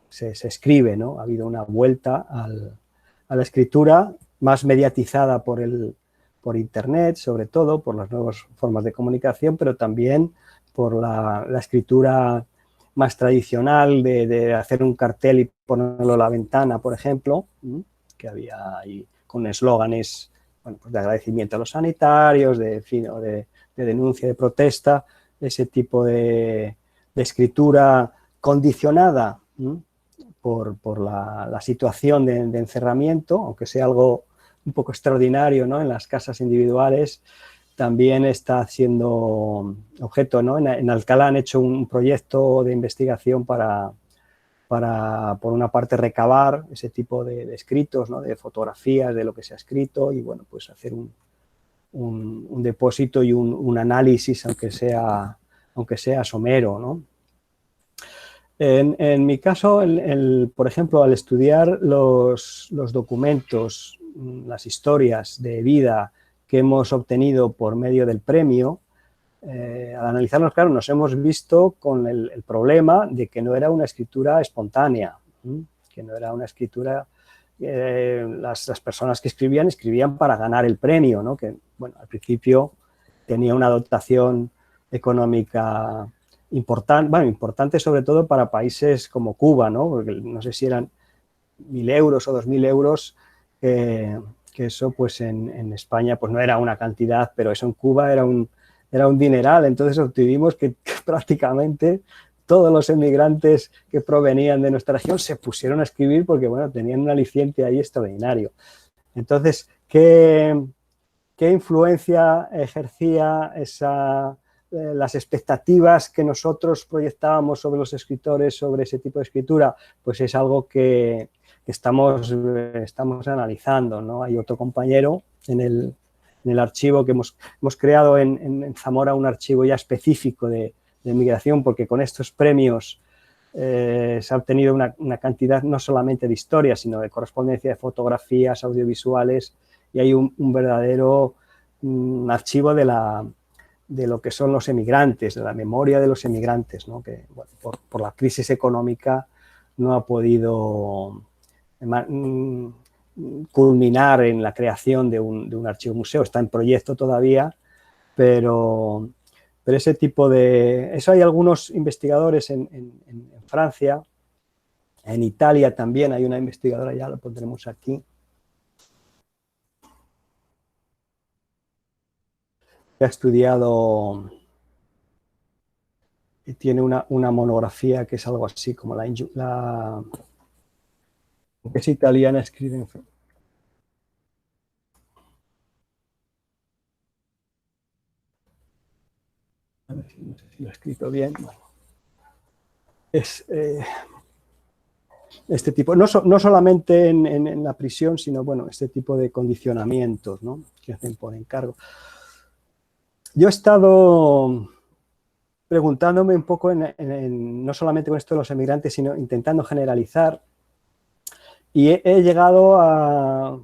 se escribe, ¿no? Ha habido una vuelta a la escritura más mediatizada por Internet, sobre todo, por las nuevas formas de comunicación, pero también por la escritura más tradicional de hacer un cartel y ponerlo a la ventana, por ejemplo, que había ahí con eslóganes, bueno, pues de agradecimiento a los sanitarios, de denuncia, de protesta, ese tipo de escritura condicionada por la situación de encerramiento, aunque sea algo un poco extraordinario, ¿no? En las casas individuales, también está siendo objeto, ¿no? En Alcalá han hecho un proyecto de investigación para por una parte, recabar ese tipo de escritos, ¿no? De fotografías de lo que se ha escrito y, bueno, pues hacer un depósito y un análisis, aunque sea somero, ¿no? En mi caso, por ejemplo, al estudiar los documentos, las historias de vida que hemos obtenido por medio del premio, al analizarlos, claro, nos hemos visto con el problema de que no era una escritura espontánea, que no era una escritura... las personas que escribían para ganar el premio, ¿no? Que, bueno, al principio tenía una dotación económica importante sobre todo para países como Cuba, ¿no? Porque no sé si eran 1.000 euros o 2.000 euros, que eso pues en España pues no era una cantidad, pero eso en Cuba era un dineral. Entonces obtuvimos que prácticamente todos los emigrantes que provenían de nuestra región se pusieron a escribir porque, bueno, tenían un aliciente ahí extraordinario. Entonces, ¿qué qué influencia ejercía las expectativas que nosotros proyectábamos sobre los escritores, sobre ese tipo de escritura, pues es algo que estamos analizando, ¿no? Hay otro compañero en el archivo que hemos creado en Zamora, un archivo ya específico de migración, porque con estos premios se ha obtenido una cantidad no solamente de historias, sino de correspondencia de fotografías, audiovisuales, y hay un verdadero archivo de lo que son los emigrantes, de la memoria de los emigrantes, ¿no? Que bueno, por la crisis económica no ha podido culminar en la creación de un archivo museo, está en proyecto todavía, pero ese tipo de... Eso hay algunos investigadores en Francia, en Italia también hay una investigadora, ya lo pondremos aquí, que ha estudiado y tiene una monografía que es algo así como la que es italiana, escribe en francés. A ver si, no sé si lo he escrito bien. Bueno, es este tipo, no solamente en la prisión, sino bueno, este tipo de condicionamientos, ¿no? Que hacen por encargo. Yo he estado preguntándome un poco no solamente con esto de los emigrantes, sino intentando generalizar, y he llegado a,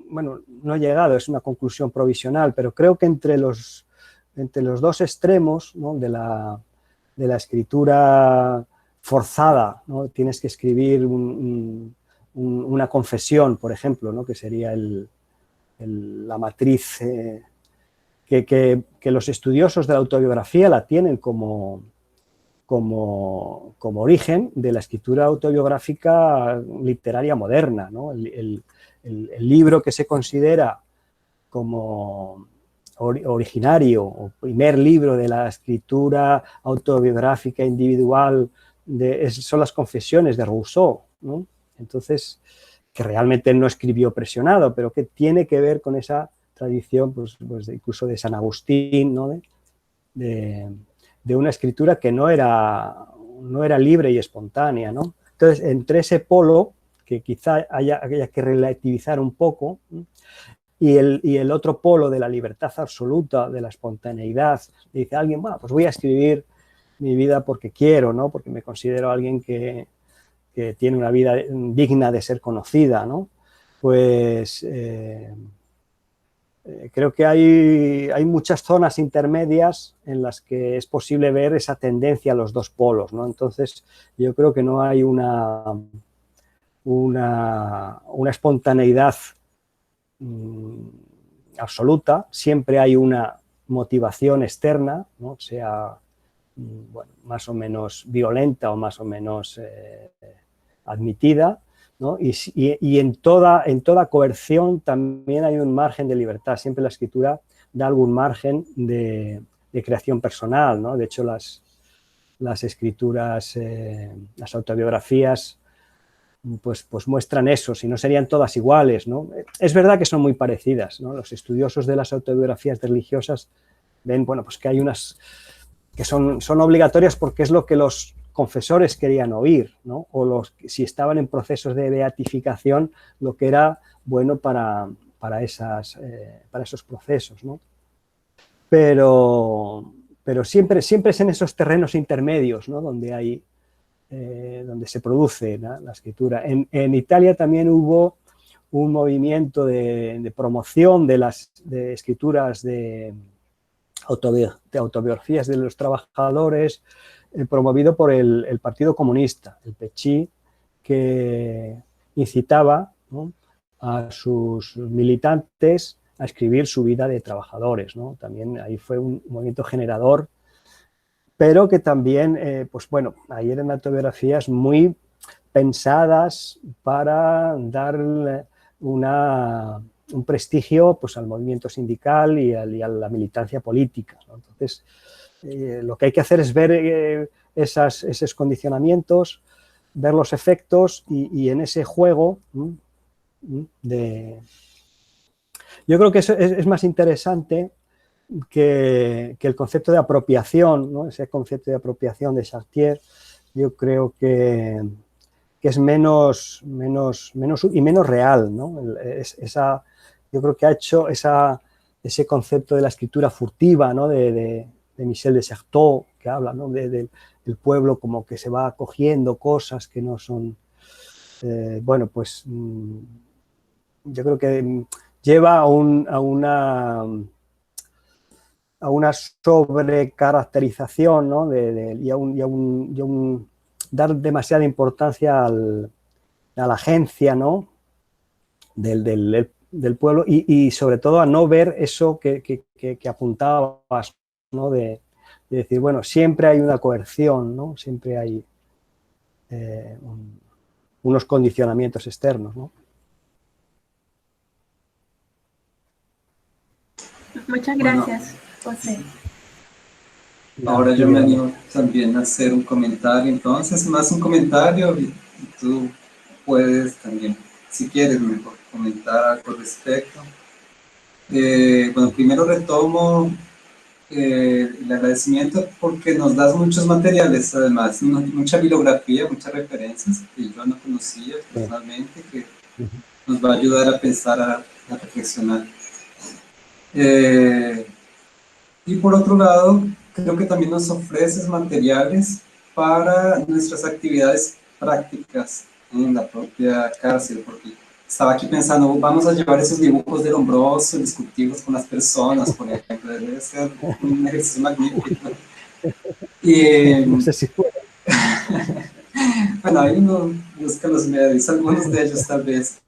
bueno, no he llegado, es una conclusión provisional, pero creo que entre los dos extremos, ¿no? de la escritura forzada, ¿no? Tienes que escribir una confesión, por ejemplo, ¿no? Que sería la matriz que los estudiosos de la autobiografía la tienen como origen de la escritura autobiográfica literaria moderna, ¿no? El libro que se considera como originario o primer libro de la escritura autobiográfica individual son las Confesiones de Rousseau, ¿no? Entonces, que realmente no escribió presionado, pero que tiene que ver con esa tradición, pues incluso de San Agustín, ¿no? de una escritura que no era libre y espontánea, ¿no? Entonces, entre ese polo, que quizá haya que relativizar un poco, ¿no? y el otro polo de la libertad absoluta, de la espontaneidad, dice alguien, bueno, pues voy a escribir mi vida porque quiero, ¿no? Porque me considero alguien que tiene una vida digna de ser conocida, ¿no? Pues creo que hay muchas zonas intermedias en las que es posible ver esa tendencia a los dos polos, ¿no? Entonces, yo creo que no hay una espontaneidad absoluta, siempre hay una motivación externa, ¿no? Sea bueno, más o menos violenta o más o menos admitida, ¿no? Y en toda coerción también hay un margen de libertad, siempre la escritura da algún margen de creación personal, ¿no? De hecho, las escrituras, las autobiografías, pues muestran eso, si no serían todas iguales, ¿no? Es verdad que son muy parecidas, ¿no? Los estudiosos de las autobiografías religiosas ven, bueno, pues que hay unas que son obligatorias porque es lo que los confesores querían oír, ¿no? O si estaban en procesos de beatificación, lo que era bueno para esos procesos, ¿no? Pero siempre es en esos terrenos intermedios, ¿no? Donde se produce, ¿no? La escritura. En Italia también hubo un movimiento de promoción de escrituras de autobiografías de los trabajadores, promovido por el Partido Comunista, el PCI, que incitaba, ¿no? a sus militantes a escribir su vida de trabajadores, ¿no? También ahí fue un movimiento generador, pero que también, pues bueno, ahí eran autobiografías muy pensadas para dar un prestigio, pues, al movimiento sindical y a la militancia política, ¿no? Entonces, lo que hay que hacer es ver esos condicionamientos, ver los efectos y en ese juego Yo creo que eso es más interesante que el concepto de apropiación, ¿no? Ese concepto de apropiación de Chartier, yo creo que es menos y menos real, ¿no? Yo creo que ha hecho ese concepto de la escritura furtiva, ¿no? de Michel de Certeau, que habla, ¿no? del pueblo como que se va cogiendo cosas que no son... bueno, pues yo creo que lleva a una sobrecaracterización, ¿no? y a un dar demasiada importancia a la agencia, ¿no? del pueblo y sobre todo a no ver eso que apuntabas, ¿no? de decir, bueno, siempre hay una coerción, ¿no? Siempre hay unos condicionamientos externos, ¿no? Muchas gracias, José. Ahora yo me animo también a hacer un comentario, entonces, más un comentario, y tú puedes también, si quieres, mejor comentar algo al respecto. Bueno, primero retomo el agradecimiento porque nos das muchos materiales, además, mucha bibliografía, muchas referencias que yo no conocía personalmente, que nos va a ayudar a pensar, a reflexionar. Y por otro lado, creo que también nos ofreces materiales para nuestras actividades prácticas en la propia cárcel, porque estaba aquí pensando, vamos a llevar esos dibujos del Lombroso, discutirlos con las personas, por ejemplo, debe ser un ejercicio magnífico. Y, no sé si puedo. bueno, ahí uno busca los medios, algunos de ellos tal vez.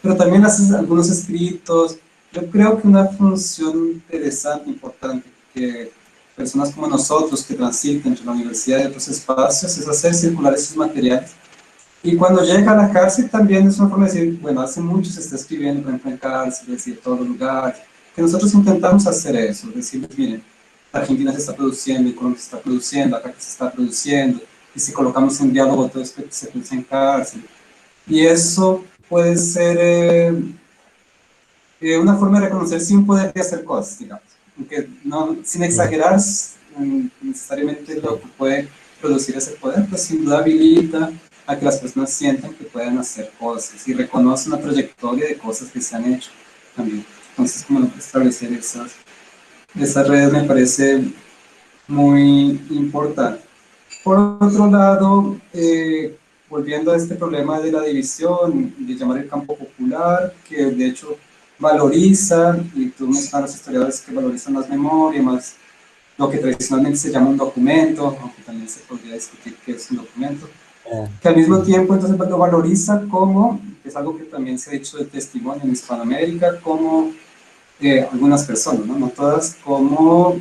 Pero también haces algunos escritos. Yo creo que una función interesante, importante, que personas como nosotros que transitan entre la universidad y otros espacios, es hacer circular esos materiales. Y cuando llega a la cárcel también es una forma de decir, bueno, hace mucho se está escribiendo, por ejemplo, en cárcel, decir, en todos los lugares, que nosotros intentamos hacer eso, decirles, miren, Argentina se está produciendo, y Colombia se está produciendo, acá se está produciendo, y si colocamos en diálogo todo esto que se produce en cárcel. Y eso puede ser una forma de reconocer sin poder de hacer cosas, digamos, aunque no, sin exagerar necesariamente lo que puede producir ese poder, pues sin duda habilita a que las personas sientan que pueden hacer cosas y reconocen una trayectoria de cosas que se han hecho también. Entonces, como establecer esas redes me parece muy importante. Por otro lado, volviendo a este problema de la división, de llamar el campo popular, que de hecho valoriza, y tú mencionas a los historiadores que valorizan más memoria, más lo que tradicionalmente se llama un documento, aunque también se podría discutir qué es un documento, que al mismo tiempo entonces lo valoriza como, es algo que también se ha hecho de testimonio en Hispanoamérica, como algunas personas, no todas, como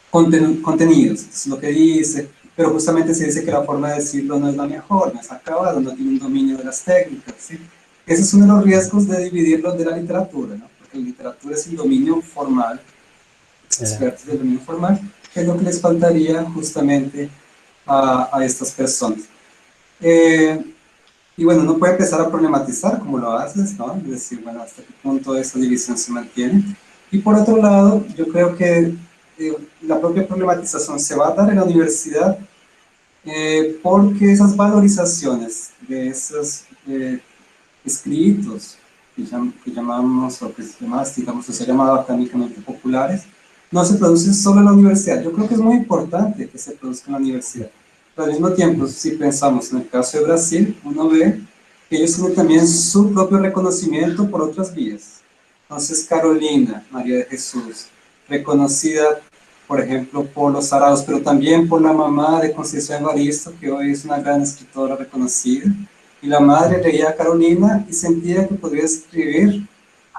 contenidos, es lo que dice, pero justamente se dice que la forma de decirlo no es la mejor, no es acabado, no tiene un dominio de las técnicas, ¿sí? Ese es uno de los riesgos de dividirlo de la literatura, ¿no? Porque la literatura es el dominio formal, expertos del dominio formal, que es lo que les faltaría justamente a estas personas. Y bueno, uno puede empezar a problematizar como lo haces, ¿no? Es decir, bueno, hasta qué punto esa división se mantiene. Y por otro lado, yo creo que la propia problematización se va a dar en la universidad porque esas valorizaciones de esos escritos que llamamos, o que se llama, digamos, se ha llamado académicamente populares, no se producen solo en la universidad. Yo creo que es muy importante que se produzca en la universidad. Pero al mismo tiempo, si pensamos en el caso de Brasil, uno ve que ellos tienen también su propio reconocimiento por otras vías. Entonces, Carolina, María de Jesús, reconocida, por ejemplo, por los Arauz, pero también por la mamá de Concepción Evaristo, que hoy es una gran escritora reconocida. Y la madre leía a Carolina y sentía que podría escribir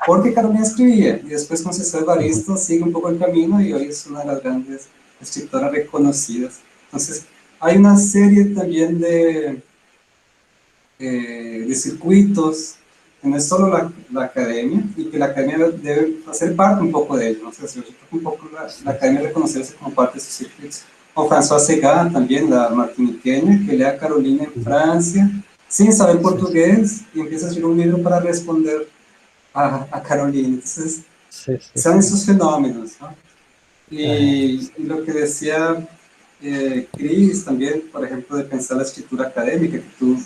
porque Carolina escribía. Y después Concepción Evaristo sigue un poco el camino y hoy es una de las grandes escritoras reconocidas. Entonces, hay una serie también de circuitos, que no es solo la academia, y que la academia debe hacer parte un poco de ello, ¿no? O sea, yo creo que un poco la academia reconocerse como parte de sus circuitos. O François Segat, también la martiniqueña, que lee a Carolina en Francia, sin saber portugués, y empieza a escribir un libro para responder a Carolina. Entonces, Sí, sí, son sí. esos fenómenos, ¿no? Y lo que decía Cris también, por ejemplo, de pensar la escritura académica, que tú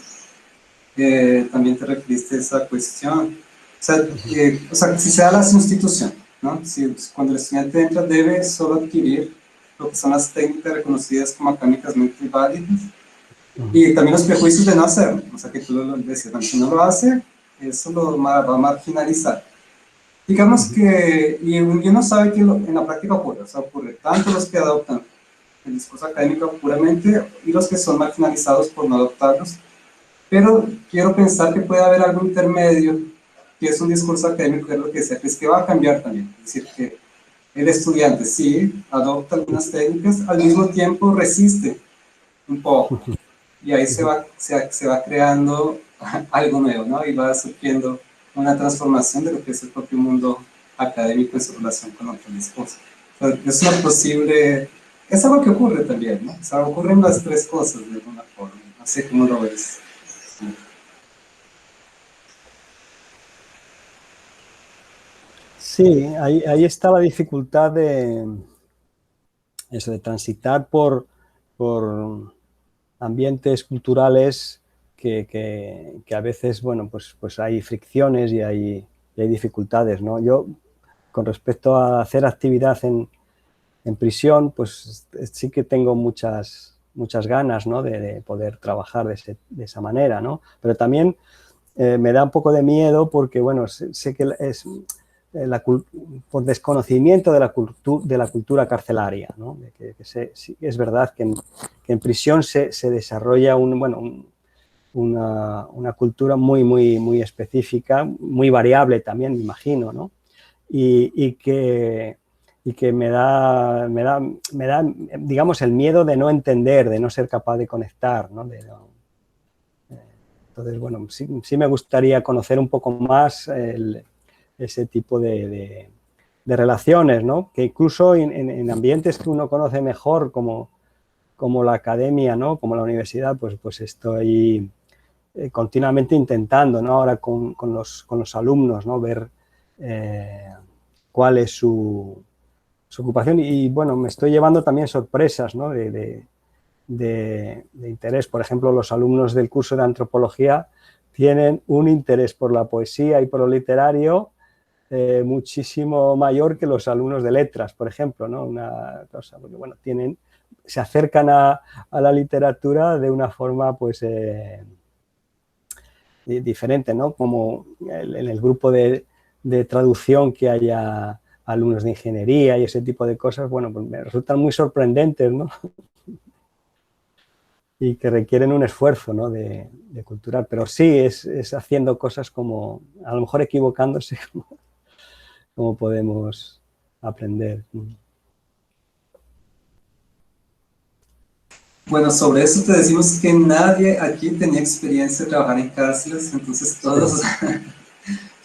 también te referiste a esa cuestión. O sea, si se da la sustitución, ¿no? Si, cuando el estudiante entra, debe solo adquirir lo que son las técnicas reconocidas como académicamente válidas y también los prejuicios de no hacerlo. O sea, que tú lo decías, bueno, si no lo hace, eso lo va a marginalizar. Digamos que, y uno sabe que en la práctica ocurre, o sea, ocurre tanto los que adoptan el discurso académico puramente y los que son marginalizados por no adoptarlos, pero quiero pensar que puede haber algo intermedio, que es un discurso académico, que es lo que decía, que es que va a cambiar también. Es decir, que el estudiante sí adopta algunas técnicas, al mismo tiempo resiste un poco, y ahí se va creando algo nuevo, ¿no? Y va surgiendo una transformación de lo que es el propio mundo académico en su relación con otros discursos. O sea, es una posible, es algo que ocurre también, ¿no? O sea, ocurren las tres cosas de alguna forma, no sé cómo lo ves. Sí. Sí, ahí está la dificultad de eso, de transitar por ambientes culturales que a veces, bueno, pues hay fricciones y hay dificultades, ¿no? Yo, con respecto a hacer actividad en prisión, pues sí que tengo muchas ganas, ¿no? de poder trabajar de esa manera, ¿no? Pero también me da un poco de miedo porque, bueno, sé que es por desconocimiento de la cultura carcelaria, ¿no? Sí, es verdad que en prisión se desarrolla una cultura muy específica, muy variable también, me imagino, ¿no? Y que me da, digamos, el miedo de no entender, de no ser capaz de conectar, ¿no? Entonces, bueno, sí me gustaría conocer un poco más ese tipo de relaciones, ¿no? Que incluso en ambientes que uno conoce mejor, como la academia, ¿no? Como la universidad, pues estoy continuamente intentando, ¿no? Ahora con los alumnos, ¿no? Ver cuál es su ocupación y, bueno, me estoy llevando también sorpresas, ¿no? de interés. Por ejemplo, los alumnos del curso de antropología tienen un interés por la poesía y por lo literario muchísimo mayor que los alumnos de letras, por ejemplo, ¿no? Una cosa, porque, bueno, se acercan a la literatura de una forma, pues, diferente, ¿no? Como en el grupo de traducción que haya alumnos de ingeniería y ese tipo de cosas, bueno, pues me resultan muy sorprendentes, ¿no? Y que requieren un esfuerzo, ¿no? de cultural, pero sí es haciendo cosas como, a lo mejor equivocándose, como podemos aprender. Bueno, sobre eso te decimos que nadie aquí tenía experiencia de trabajar en cárceles, entonces todos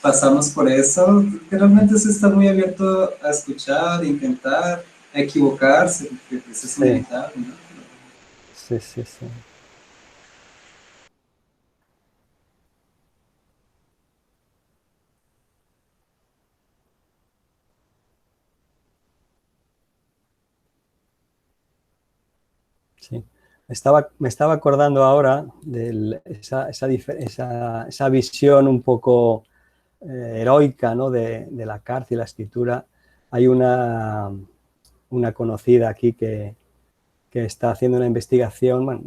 pasamos por eso, que realmente se está muy abierto a escuchar, a intentar, a equivocarse, porque pues, es Sí, inevitable, ¿no? sí, sí, sí. Sí. Me estaba acordando ahora de esa visión un poco heroica, ¿no? de la cárcel, la escritura. Hay una conocida aquí que está haciendo una investigación, bueno,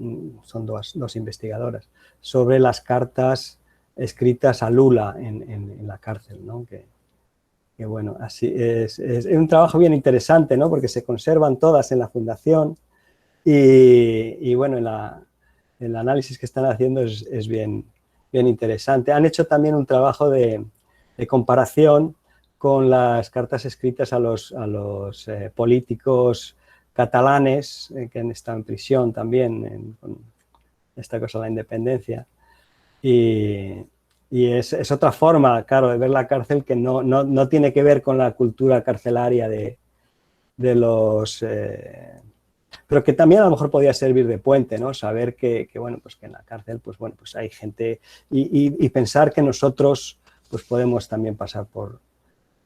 son dos investigadoras, sobre las cartas escritas a Lula en la cárcel, ¿no? Que bueno, así es un trabajo bien interesante, ¿no? Porque se conservan todas en la fundación y bueno, el análisis que están haciendo es bien interesante. Han hecho también un trabajo de comparación con las cartas escritas a los políticos catalanes que han estado en prisión también con esta cosa de la independencia. Y es otra forma, claro, de ver la cárcel que no tiene que ver con la cultura carcelaria de los... pero que también a lo mejor podría servir de puente, ¿no? Saber que bueno, pues que en la cárcel, pues bueno, pues hay gente y pensar que nosotros pues podemos también pasar por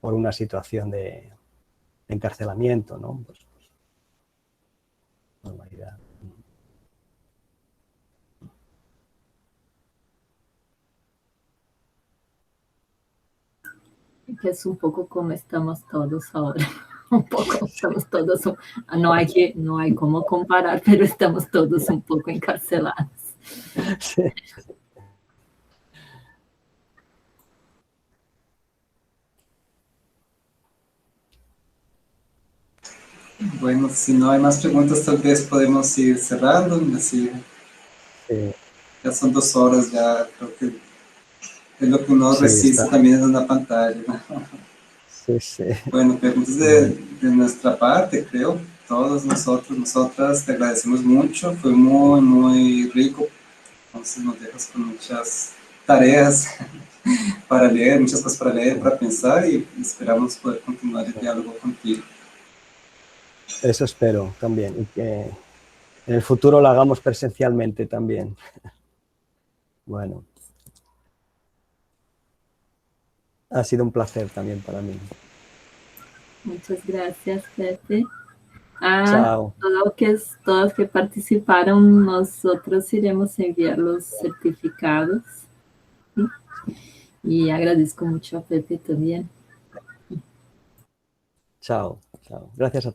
una situación de encarcelamiento, ¿no? Pues, normalidad. Que es un poco como estamos todos ahora. Un poco, estamos todos, no hay cómo comparar, pero estamos todos un poco encarcelados. Sí. Bueno, si no hay más preguntas, tal vez podemos ir cerrando. Así, ya son 2 horas, ya creo que es lo que uno Sí, resiste está. también en una pantalla, ¿no? Sí, sí. Bueno, preguntas de nuestra parte, creo. Todos nosotros, nosotras, te agradecemos mucho. Fue muy, muy rico. Entonces nos dejas con muchas tareas para leer, muchas cosas para leer, para pensar, y esperamos poder continuar el diálogo contigo. Eso espero también, y que en el futuro lo hagamos presencialmente también. Bueno, ha sido un placer también para mí. Muchas gracias, Pepe. A Chao. todos los que participaron, nosotros iremos enviar los certificados. ¿Sí? Y agradezco mucho a Pepe también. Chao. Chao. Gracias a todos.